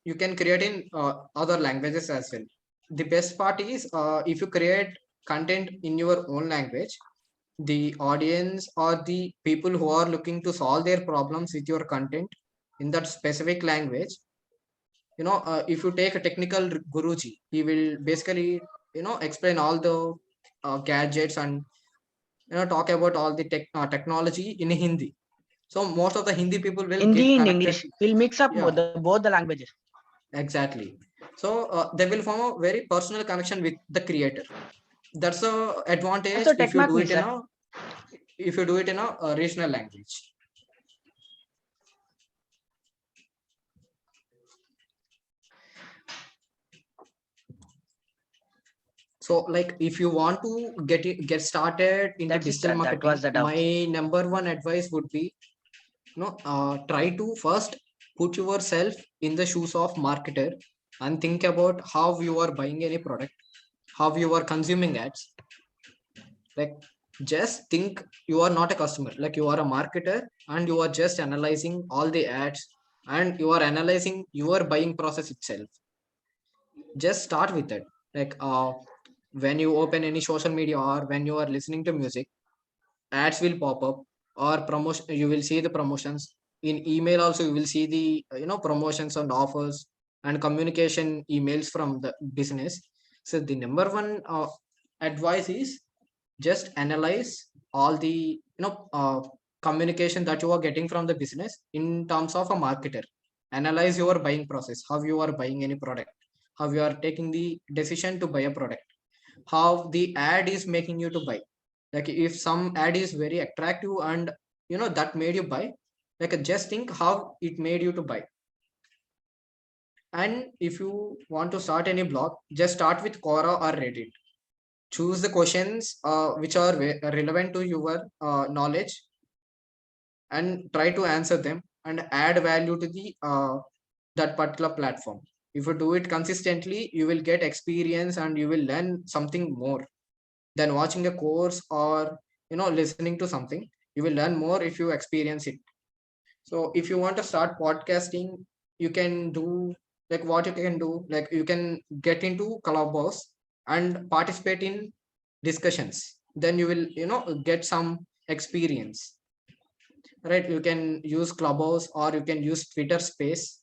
you can create in other languages as well. The best part is if you create content in your own language, the audience or the people who are looking to solve their problems with your content in that specific language, if you take a technical guruji, he will basically explain all the gadgets and talk about all the technology in Hindi. So most of the Hindi people will get Hindi in connected. English. We'll mix up Yeah, both the languages. exactly. So they will form a very personal connection with the creator. That's a advantage Also, tech mark me, sir. if you do it in a regional language. So like if you want to get started into That's it, digital sir. That marketing, was the doubt. my number one advice would be try to first put yourself in the shoes of marketer and think about how you are buying any product, how you are consuming ads. Like just think you are not a customer, like you are a marketer, and you are just analyzing all the ads, and you are analyzing your buying process itself. Just start with it. Like when you open any social media or when you are listening to music, ads will pop up, or promotion, you will see the promotions. In email also you will see the promotions and offers and communication emails from the business. So the number one advice is just analyze all the communication that you are getting from the business in terms of a marketer. Analyze your buying process, how you are buying any product, how you are taking the decision to buy a product, how the ad is making you to buy. Like if some ad is very attractive and that made you buy, like just think how it made you to buy. And if you want to start any blog, just start with Quora or Reddit. Choose the questions which are relevant to your knowledge, and try to answer them and add value to the that particular platform. If you do it consistently, you will get experience and you will learn something more than watching a course or listening to something. You will learn more if you experience it. So if you want to start podcasting, you can do like what you can do, like you can get into Clubhouse and participate in discussions. Then you will, get some experience, right? You can use Clubhouse or you can use Twitter Space,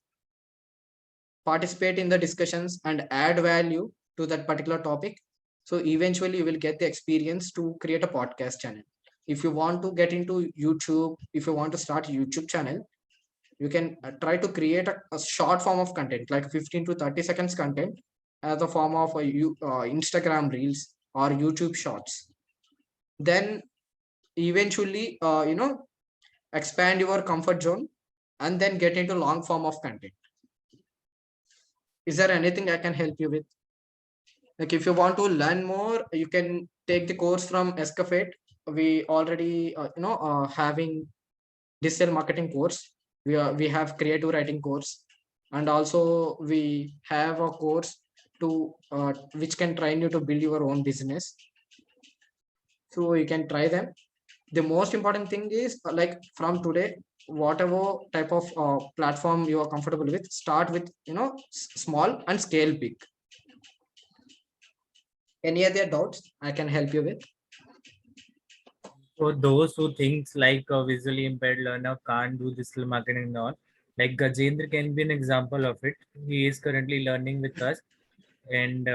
participate in the discussions and add value to that particular topic. So eventually you will get the experience to create a podcast channel. If you want to get into YouTube, if you want to start a YouTube channel, you can try to create a short form of content, like 15 to 30 seconds content, as a form of Instagram reels or YouTube shorts. Then eventually, expand your comfort zone and then get into long form of content. Is there anything I can help you with? Like if you want to learn more, you can take the course from Escafate. We already, having digital marketing course. We have creative writing course, and also we have a course to which can train you to build your own business. So you can try them. The most important thing is like from today, whatever type of platform you are comfortable with, start with small and scale big. Any other doubts I can help you with? For those who thinks like a visually impaired learner can't do digital marketing and all, like Gajendra can be an example of it. He is currently learning with us, and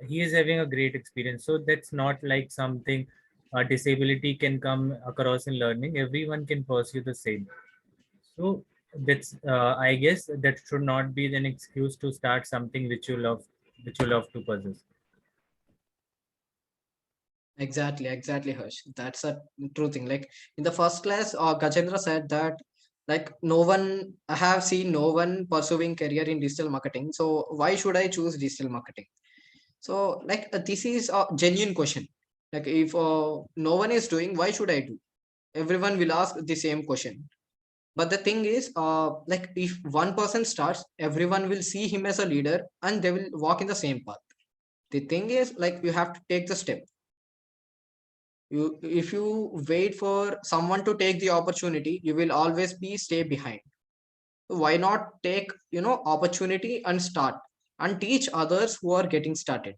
he is having a great experience. So that's not like something disability can come across in learning. Everyone can pursue the same. So that's I guess that should not be an excuse to start something which you love to possess. Exactly, Harsh. That's a true thing. Like in the first class, Gajendra said that like no one, I have seen no one pursuing career in digital marketing. So why should I choose digital marketing? So like this is a genuine question. Like if no one is doing, why should I do? Everyone will ask the same question. But the thing is, like if one person starts, everyone will see him as a leader and they will walk in the same path. The thing is, like you have to take the step. If you wait for someone to take the opportunity, you will always be stay behind. Why not take opportunity and start and teach others who are getting started?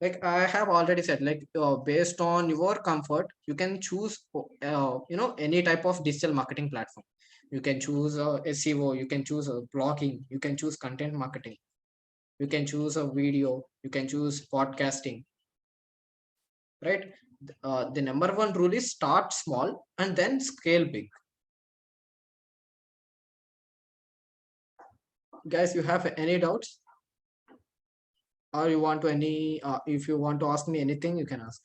Like I have already said, like based on your comfort, you can choose any type of digital marketing platform. You can choose SEO, you can choose blogging, you can choose content marketing, you can choose a video, you can choose podcasting, right? The number one rule is start small and then scale big. Guys, you have any doubts, or you want to any if you want to ask me anything, you can ask.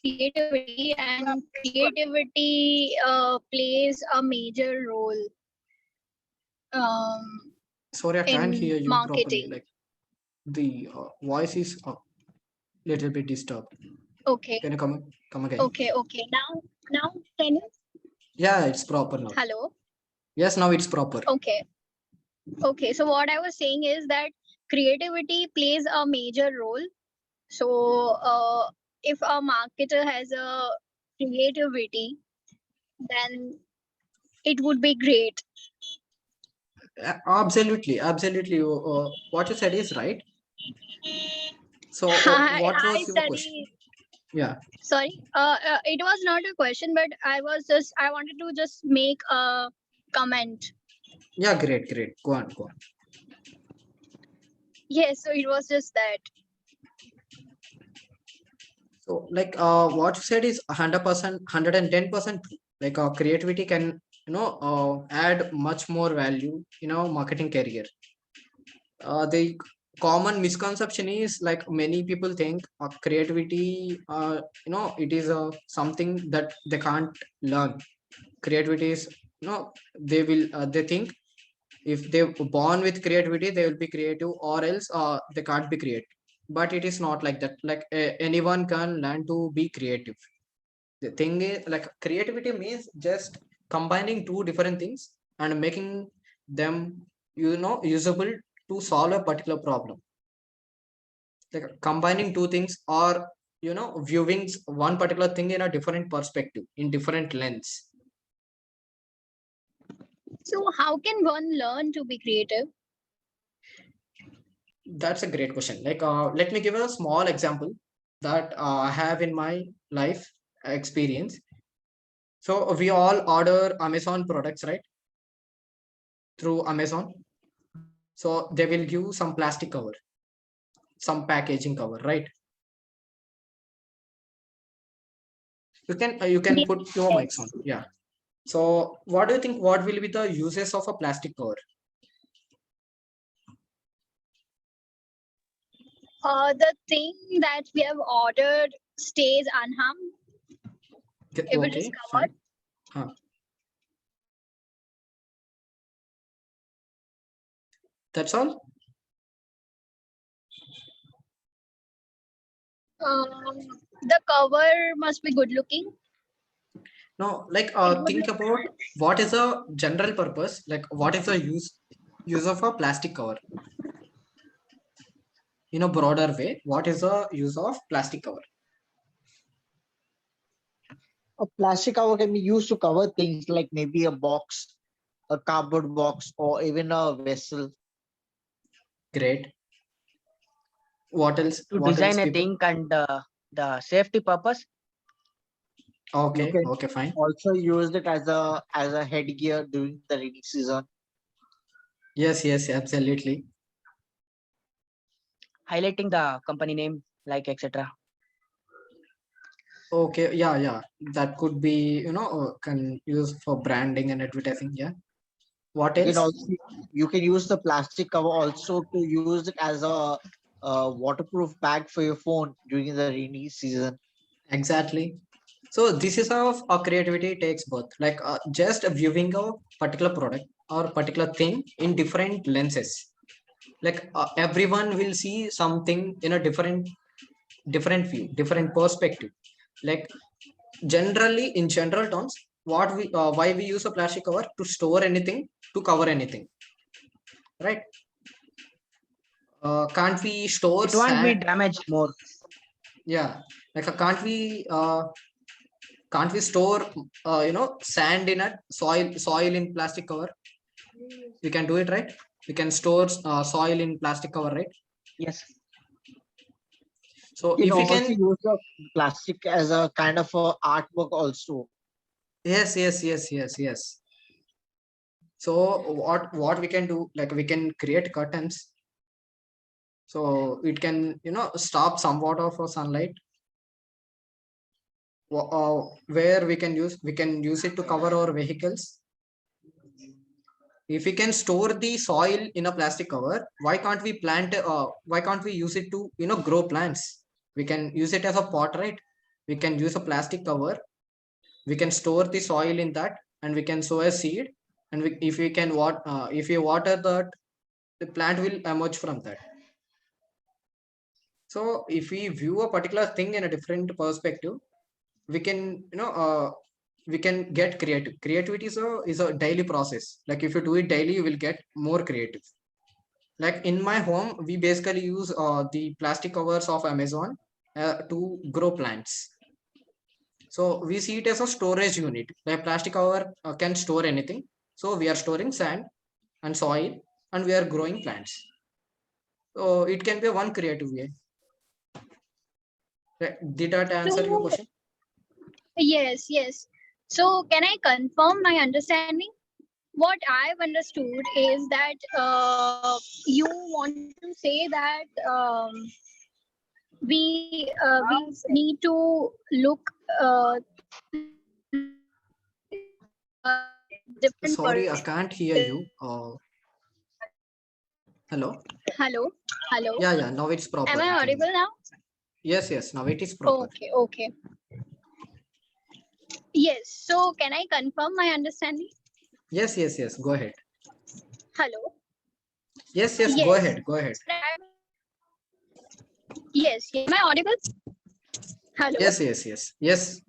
Creativity, and creativity plays a major role um, Sorry, I can't hear in you properly. marketing. Like the voice is a little bit disturbed. Okay, Can you come again? okay. Now, can you? Yeah, it's proper now. Hello. Yes, now it's proper. Okay. So what I was saying is that creativity plays a major role. So if a marketer has a creativity, then it would be great. Absolutely. What you said is right. So what I was your question? study. Yeah. Sorry. It was not a question, but I wanted to just make a comment. Yeah, great. Go on. Yes. So it was just that. So like what you said is 100%, 110% true. Like creativity can add much more value in our marketing career. The common misconception is like many people think creativity it is something that they can't learn. Creativity is they think if they're born with creativity they will be creative, or else they can't be creative. But it is not like that. Like anyone can learn to be creative. The thing is, like creativity means just combining two different things and making them usable to solve a particular problem. Like combining two things, or viewing one particular thing in a different perspective, in different lens. So how can one learn to be creative? That's a great question. Like, let me give a small example that I have in my life experience. So we all order Amazon products, right? Through Amazon. So they will give some plastic cover, some packaging cover, right? You can put your mics on. Yeah. So what do you think? What will be the uses of a plastic cover? The thing that we have ordered stays unharmed if it is Okay, covered. fine. Huh. That's all. The cover must be good looking. No, like It would think look about what is the general purpose, like what is the use of a plastic cover in a broader way. What is the use of plastic cover? A plastic cover can be used to cover things like maybe a box, a cardboard box, or even a vessel. Great. What else? To What else, design a people? thing and the safety purpose. You Okay, can okay, fine. also use it as a headgear during the rainy season. Yes, yes, absolutely. Highlighting the company name, like etc. Okay, yeah, yeah. That could be, can use for branding and advertising. Yeah. What You can else? also use the plastic cover also to use it as a waterproof bag for your phone during the rainy season. Exactly. So this is how our creativity takes birth. Like just viewing a particular product or particular thing in different lenses. Like everyone will see something in a different view, different perspective. Like generally, in general terms, why we use a plastic cover to store anything, to cover anything, right? Can't we store It won't be sand? damaged more. Yeah, like can't we store sand in a soil in plastic cover? We can do it, right? We can store soil in plastic cover, right? Yes. So You can if we also can, use the plastic as a kind of a artwork also. yes, yes, yes, yes, yes. So what we can do, like we can create curtains, so it can stop somewhat of a sunlight. Where we can use it to cover our vehicles. If we can store the soil in a plastic cover, why can't we use it to grow plants? We can use it as a pot, right? We can use a plastic cover, we can store the soil in that, and we can sow a seed, and if we water that, the plant will emerge from that. So if we view a particular thing in a different perspective, we can we can get creative. Creativity is a daily process. Like if you do it daily, you will get more creative. Like in my home, we basically use the plastic covers of Amazon to grow plants. So we see it as a storage unit. Like plastic cover can store anything. So we are storing sand and soil, and we are growing plants. So it can be one creative way. Right? Did that answer your So question? yes, yes. So can I confirm my understanding? What I've understood is that you want to say that we need to look different Sorry, I can't hear you. Hello. Hello, hello. Yeah, yeah. Now it's proper. Am I We can. audible now? Yes, yes. Now it is proper. Okay, okay. Yes. So can I confirm my understanding? Yes, yes, yes. Go ahead. Hello. Yes, yes. Go Yes. ahead. Go ahead. Yes. Am I audible? Hello. Yes, yes, yes. Yes.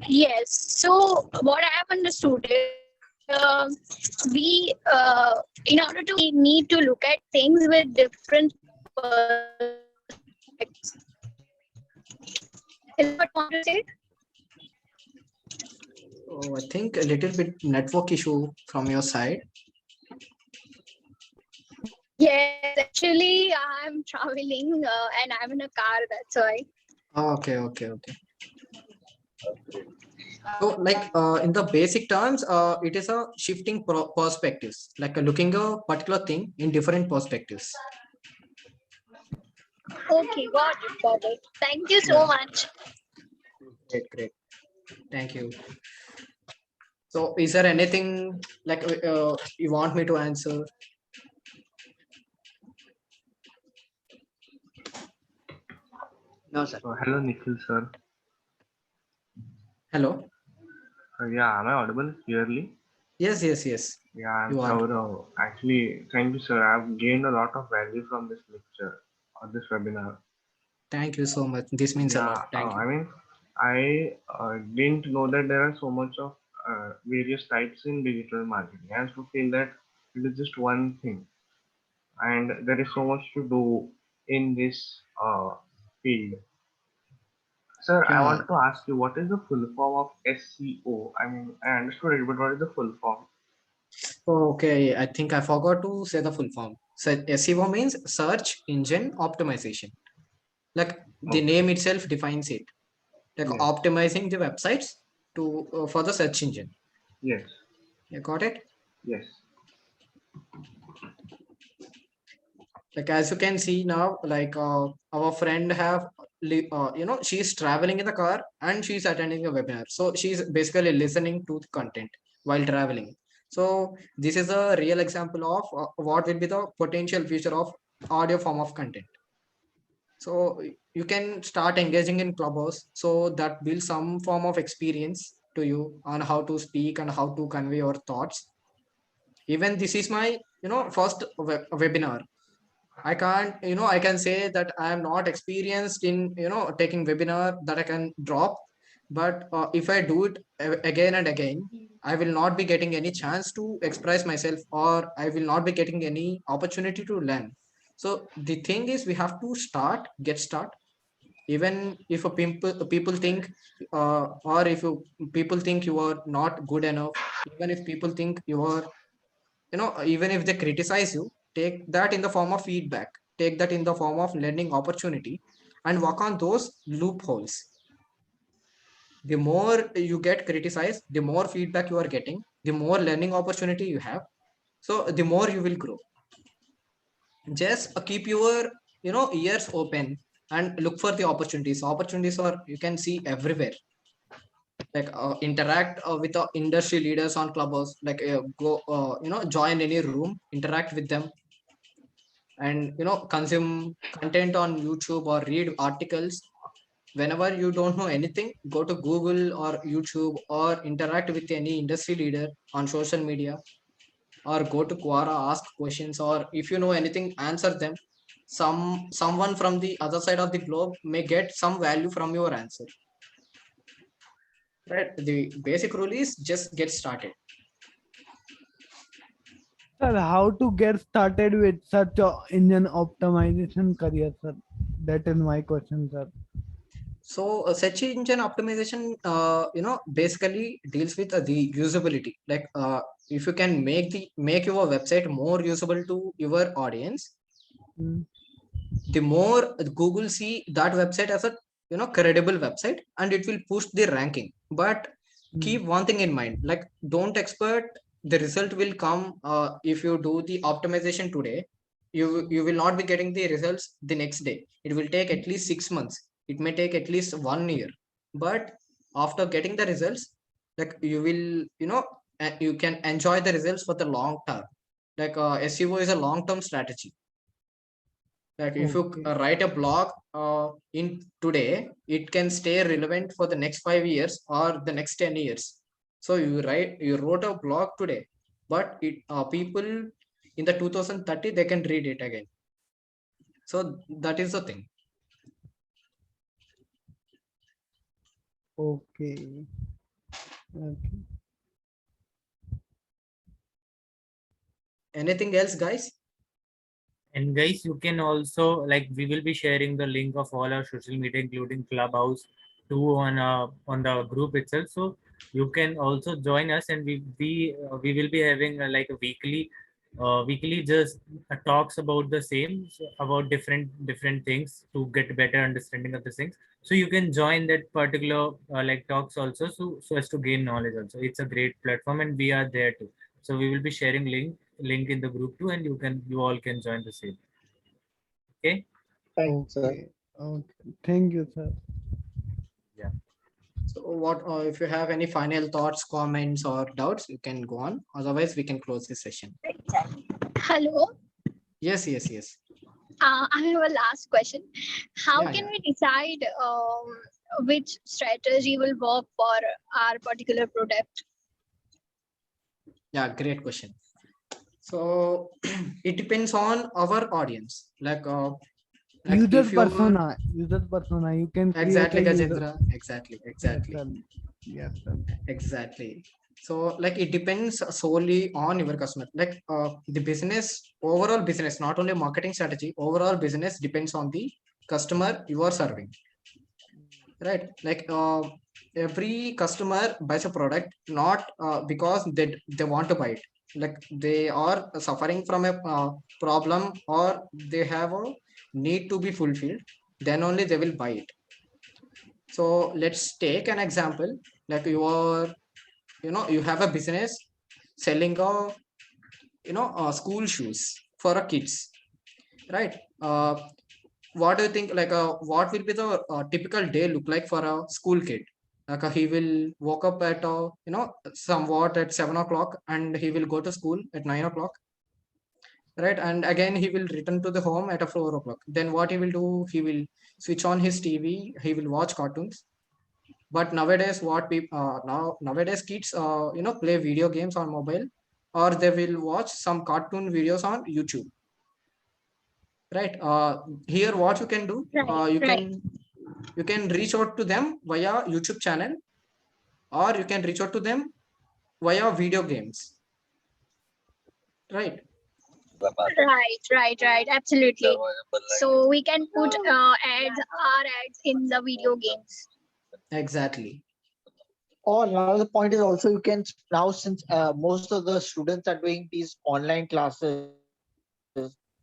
Yes. So what I have understood is we in order to we need to look at things with different perspective. Is what you want to say? Oh, I think a little bit network issue from your side. Yes, actually, I'm traveling and I'm in a car. That's why. Oh, okay. So like in the basic terms, it is a shifting perspectives, like looking a particular thing in different perspectives. Okay, got it. Thank you so Yeah, much. great. Thank you. So is there anything like you want me to answer? No, sir. Hello, Nikhil sir. Hello. Yeah, am I audible clearly? Yes. Yeah, I'm You are. Saurav. Actually, thank you, sir. I've gained a lot of value from this lecture or this webinar. Thank you so much. This means a lot. Yeah, Thank you. I mean, I didn't know that there are so much of various types in digital marketing. I used to feel that it is just one thing, and there is so much to do in this field. Sir, I Yeah. want to ask you, what is the full form of SEO? I mean, I understood it, but what is the full form? Okay. I think I forgot to say the full form. So SEO means search engine optimization. Like the Okay. name itself defines it. Like Yes. optimizing the websites to for the search engine. Yes. You got it? Yes. Like as you can see now, like our friend have she's traveling in the car and she's attending a webinar, so she's basically listening to the content while traveling. So this is a real example of what will be the potential future of audio form of content. So you can start engaging in clubhouse, so that builds some form of experience to you on how to speak and how to convey your thoughts. Even this is my first webinar. I can't, I can say that I am not experienced in, taking webinar that I can drop. But if I do it again and again, I will not be getting any chance to express myself, or I will not be getting any opportunity to learn. So the thing is, we have to get start. Even if people think, or if people think you are not good enough, even if people think you are, even if they criticize you, take that in the form of feedback, take that in the form of learning opportunity, and work on those loopholes. The more you get criticized, the more feedback you are getting, the more learning opportunity you have, so the more you will grow. Just keep your ears open and look for the opportunities are, you can see everywhere. Like interact with the industry leaders on clubhouse, like go join any room, interact with them, and consume content on YouTube or read articles. Whenever you don't know anything, go to Google or YouTube, or interact with any industry leader on social media, or go to Quora, ask questions, or if you know anything, answer them. Someone from the other side of the globe may get some value from your answer. Right, the basic rule is just get started. Sir, how to get started with such a engine optimization career, sir? That is my question, sir. So search engine optimization, basically deals with the usability. Like if you can make your website more usable to your audience, Hmm. the more Google see that website as a credible website, and it will push the ranking. But Hmm. keep one thing in mind, like don't expect the result will come if you do the optimization today. You will not be getting the results the next day. It will take at least 6 months. It may take at least 1 year. But after getting the results, like you will, you can enjoy the results for the long term. Like SEO is a long term strategy. Like if you Okay. write a blog in today, it can stay relevant for the next 5 years or the next 10 years. So you wrote a blog today, but people in the 2030, they can read it again. So that is the thing. Okay. Okay. Anything else, guys? And guys, you can also, like, we will be sharing the link of all our social media, including Clubhouse, too, on the group itself. So you can also join us, and we will be having like a weekly just talks about the same, so about different things to get better understanding of the things. So you can join that particular like talks also, so as to gain knowledge also. It's a great platform, and we are there too. So we will be sharing link in the group too, and you all can join the same. Okay. Thanks, sir. Okay. Okay. Thank you, sir. Yeah. So what if you have any final thoughts, comments, or doubts, you can go on. Otherwise, we can close this session. Hello. Yes, yes, yes. I have a last question. How Yeah, can yeah. we decide which strategy will work for our particular product? Yeah, great question. So it depends on our audience. Like User if you persona. User persona. You can create exactly, a user. Gajendra, exactly, Yes, exactly, sir. Yes, sir. exactly. So like it depends solely on your customer. Like the business, overall business, not only marketing strategy, overall business depends on the customer you are serving. Right? Like every customer buys a product not because they want to buy it. Like they are suffering from a problem, or they have a need to be fulfilled, then only they will buy it. So let's take an example. Like you have a business selling school shoes for a kids, right? What do you think, like what will be the typical day look like for a school kid? Like he will woke up at somewhat at 7 o'clock, and he will go to school at 9 o'clock, right? And again he will return to the home at a 4 o'clock. Then what he will do, he will switch on his TV, he will watch cartoons. But nowadays what people nowadays kids play video games on mobile, or they will watch some cartoon videos on YouTube, right? Here what you can do, Right, you right. can reach out to them via YouTube channel, or you can reach out to them via video games, right? Right. Absolutely. So we can put our ads in the video games. Exactly. Oh, another point is also you can now, since most of the students are doing these online classes,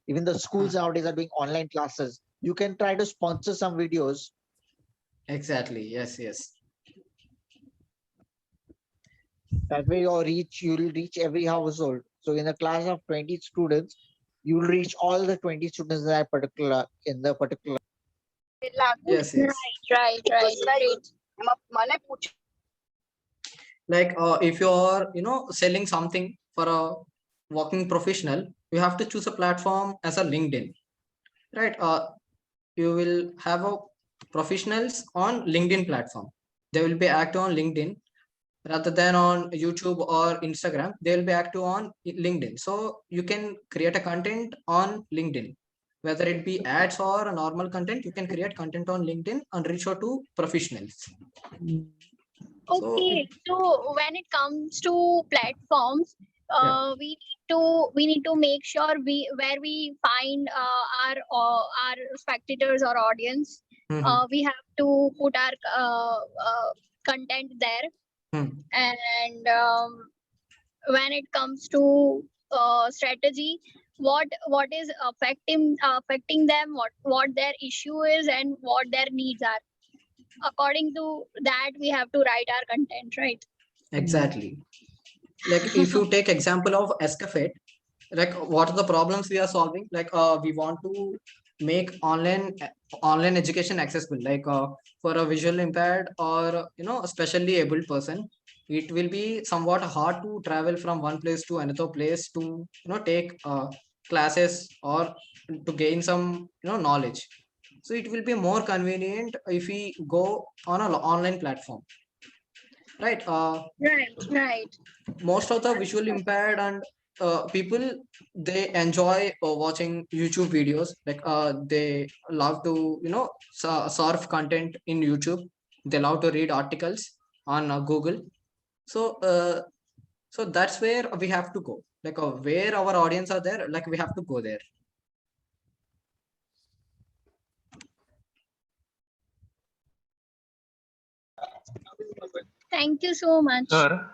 even the schools nowadays are doing online classes. You can try to sponsor some videos. Exactly, yes, yes. That way you'll reach every household. So in a class of 20 students, you'll reach all the 20 students in the particular. Yes, yes. Right. Like if you are selling something for a working professional, you have to choose a platform as a LinkedIn, right? You will have a professionals on LinkedIn platform. They will be active on LinkedIn rather than on YouTube or Instagram. They will be active on LinkedIn. So you can create a content on LinkedIn, whether it be ads or a normal content. You can create content on LinkedIn and reach out to professionals. So Okay. So when it comes to platforms, yeah. we need to make sure where we find our spectators or audience. Mhm. We have to put our content there. Hmm. And when it comes to strategy, what is affecting them, what their issue is, and what their needs are. According to that, we have to write our content, right? Exactly. Like if you take example of Escafate, like what are the problems we are solving? Like we want to make online education accessible, like for a visual impaired or especially able person. It will be somewhat hard to travel from one place to another place to take classes or to gain some knowledge. So it will be more convenient if we go on an online platform, right? Right. Most of the visual impaired and people, they enjoy watching YouTube videos. Like they love to surf content in YouTube. They love to read articles on Google. So so that's where we have to go, like where our audience are there, like we have to go there. Thank you so much. Sir,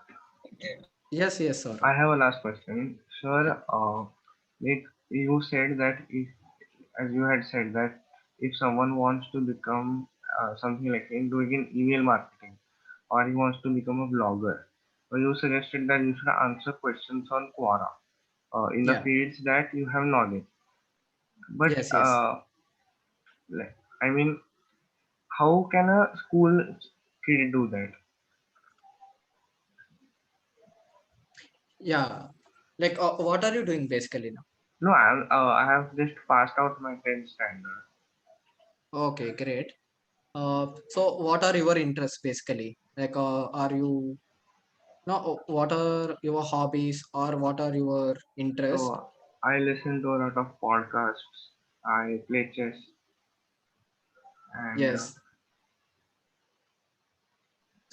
Yes, yes, sir. I have a last question. Sir, like you said that if, as you had said that if someone wants to become something like in doing in email marketing, or he wants to become a blogger, so you suggested that you should answer questions on Quora in the Yeah. fields that you have knowledge. But Yes, yes. like, I mean, how can a school kid do that? Yeah. Like, what are you doing basically now? No, I have just passed out my 10th standard. Okay, great. So what are your interests basically? Like, are you no? What are your hobbies or what are your interests? So I listen to a lot of podcasts. I play chess, and Yes.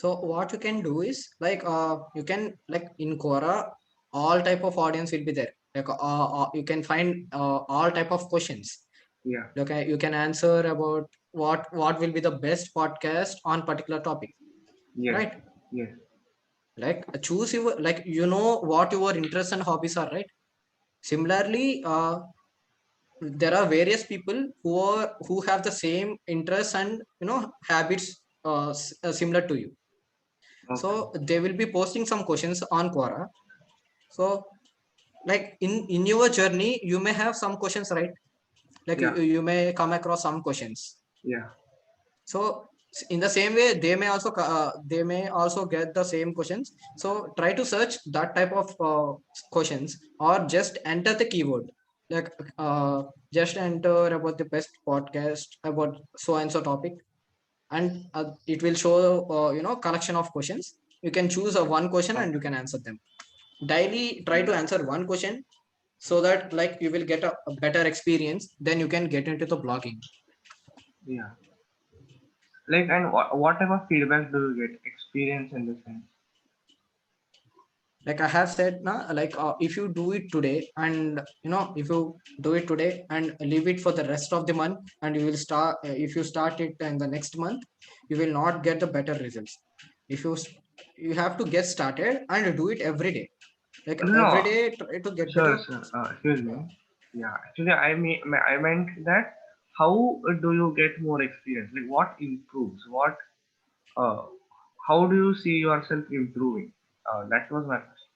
So what you can do is like you can like in Quora, all type of audience will be there. Like you can find all type of questions. yeah, Okay, you can answer about what will be the best podcast on particular topic, yes, right? yes, Like choose your like you know what your interests and hobbies are, right? Similarly, there are various people who have the same interests and habits similar to you. okay, So they will be posting some questions on Quora. So like in your journey, you may have some questions, right? Like yeah, you may come across some questions. yeah, So in the same way, they may also get the same questions. So try to search that type of questions or just enter the keyword. Like just enter about the best podcast about so and so topic, and it will show collection of questions. You can choose a one question and you okay, can answer them. Daily try to yeah, answer one question so that like you will get a better experience. Then you can get into the blogging. yeah. Like, and what type of feedback do you get? Experience in the sense. Like I have said now, like if you do it today and if you do it today and leave it for the rest of the month, and you will start if you start it in the next month, you will not get the better results. If you have to get started and do it every day, like No, every no, day try to get sir, better. sir. Excuse me. Yeah, actually, I meant that how do you get more experience? Like, what improves? Uh, how do you see yourself improving? That was my question.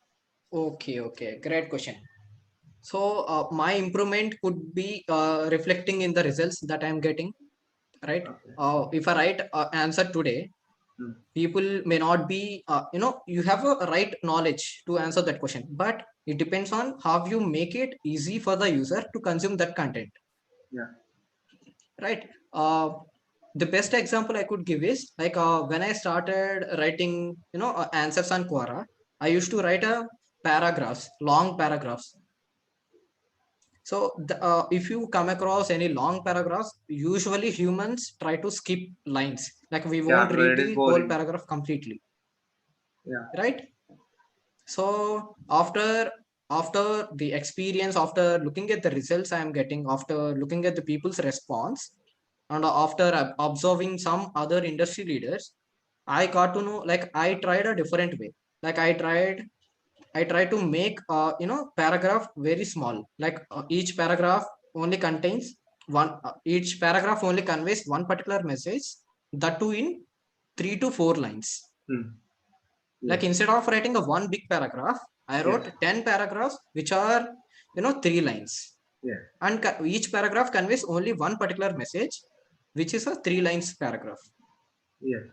Okay, okay, great question. So my improvement could be reflecting in the results that I am getting, right? Okay. If I write answer today, Hmm. people may not be you have a right knowledge to answer that question, but it depends on how you make it easy for the user to consume that content, Yeah. right? The best example I could give is like when I started writing answers on Quora, I used to write a paragraphs, long paragraphs. So if you come across any long paragraphs, usually humans try to skip lines, like we Yeah, won't because read it is the whole boring. paragraph completely, Yeah. right? So after the experience, after looking at the results I am getting, after looking at the people's response, and after observing some other industry leaders, I got to know, like I tried a different way. Like I try to make paragraph very small. Like each paragraph only contains one. Each paragraph only conveys one particular message. That too in 3 to 4 lines. Hmm. Like Yes. instead of writing a one big paragraph, I Yes. wrote 10 paragraphs, which are 3 lines, Yes. and each paragraph conveys only one particular message, which is a 3 lines paragraph. Yes.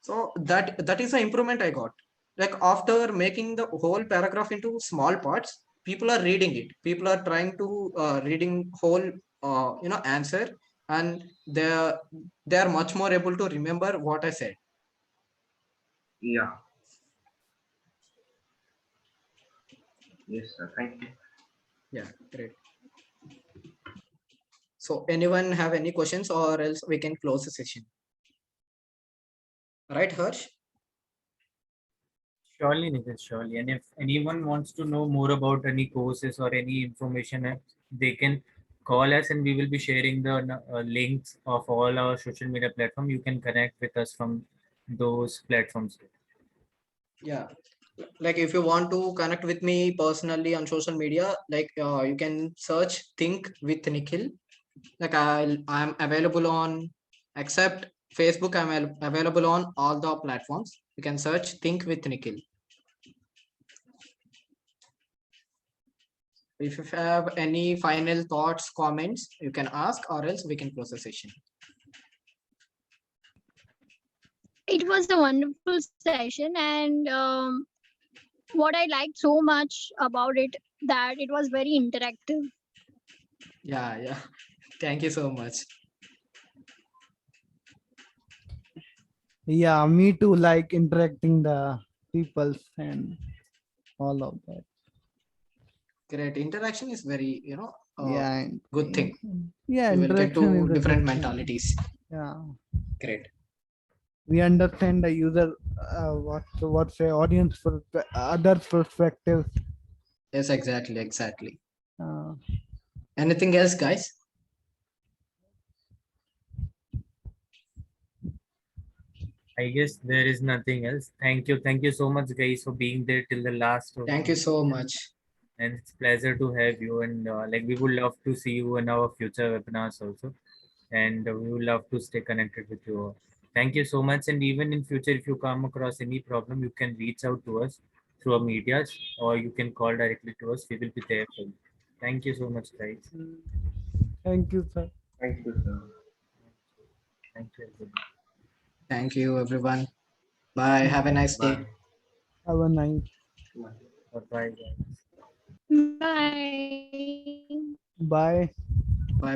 So that is the improvement I got. Like after making the whole paragraph into small parts, people are reading it. People are trying to reading whole answer, and they are much more able to remember what I said. Yeah. Yes, sir. Thank you. Yeah, great. So anyone have any questions, or else we can close the session? Right, Harsh? Surely, Nikhil, surely. And if anyone wants to know more about any courses or any information, they can call us and we will be sharing the links of all our social media platform. You can connect with us from those platforms. Yeah. Like if you want to connect with me personally on social media, like you can search Think with Nikhil. Like I'm available on, except Facebook, I'm available on all the platforms. You can search Think with Nikhil. If you have any final thoughts, comments, you can ask, or else we can close the session. It was a wonderful session, and what I liked so much about it, that it was very interactive. Yeah, yeah. Thank you so much. Yeah, me too. Like interacting the peoples and all of that. Great. Interaction is very, Yeah. good thing. Yeah, You will get interaction to is a different good thing. mentalities. Yeah. Great. We understand the user, what say audience for other perspectives. Yes, exactly, exactly. Uh, Anything else, guys? I guess there is nothing else. Thank you so much, guys, for being there till the last. Thank you so much. And it's pleasure to have you. And like we would love to see you in our future webinars also. And we would love to stay connected with you. Thank you so much. And even in future, if you come across any problem, you can reach out to us through our medias, or you can call directly to us. We will be there for you. Thank you so much, guys. Thank you, sir. Thank you, sir. Thank you, everybody. Thank you, everyone. Bye. Have a nice day. Bye. Have a nice. Bye. Bye, guys. Bye. Bye. Bye bye.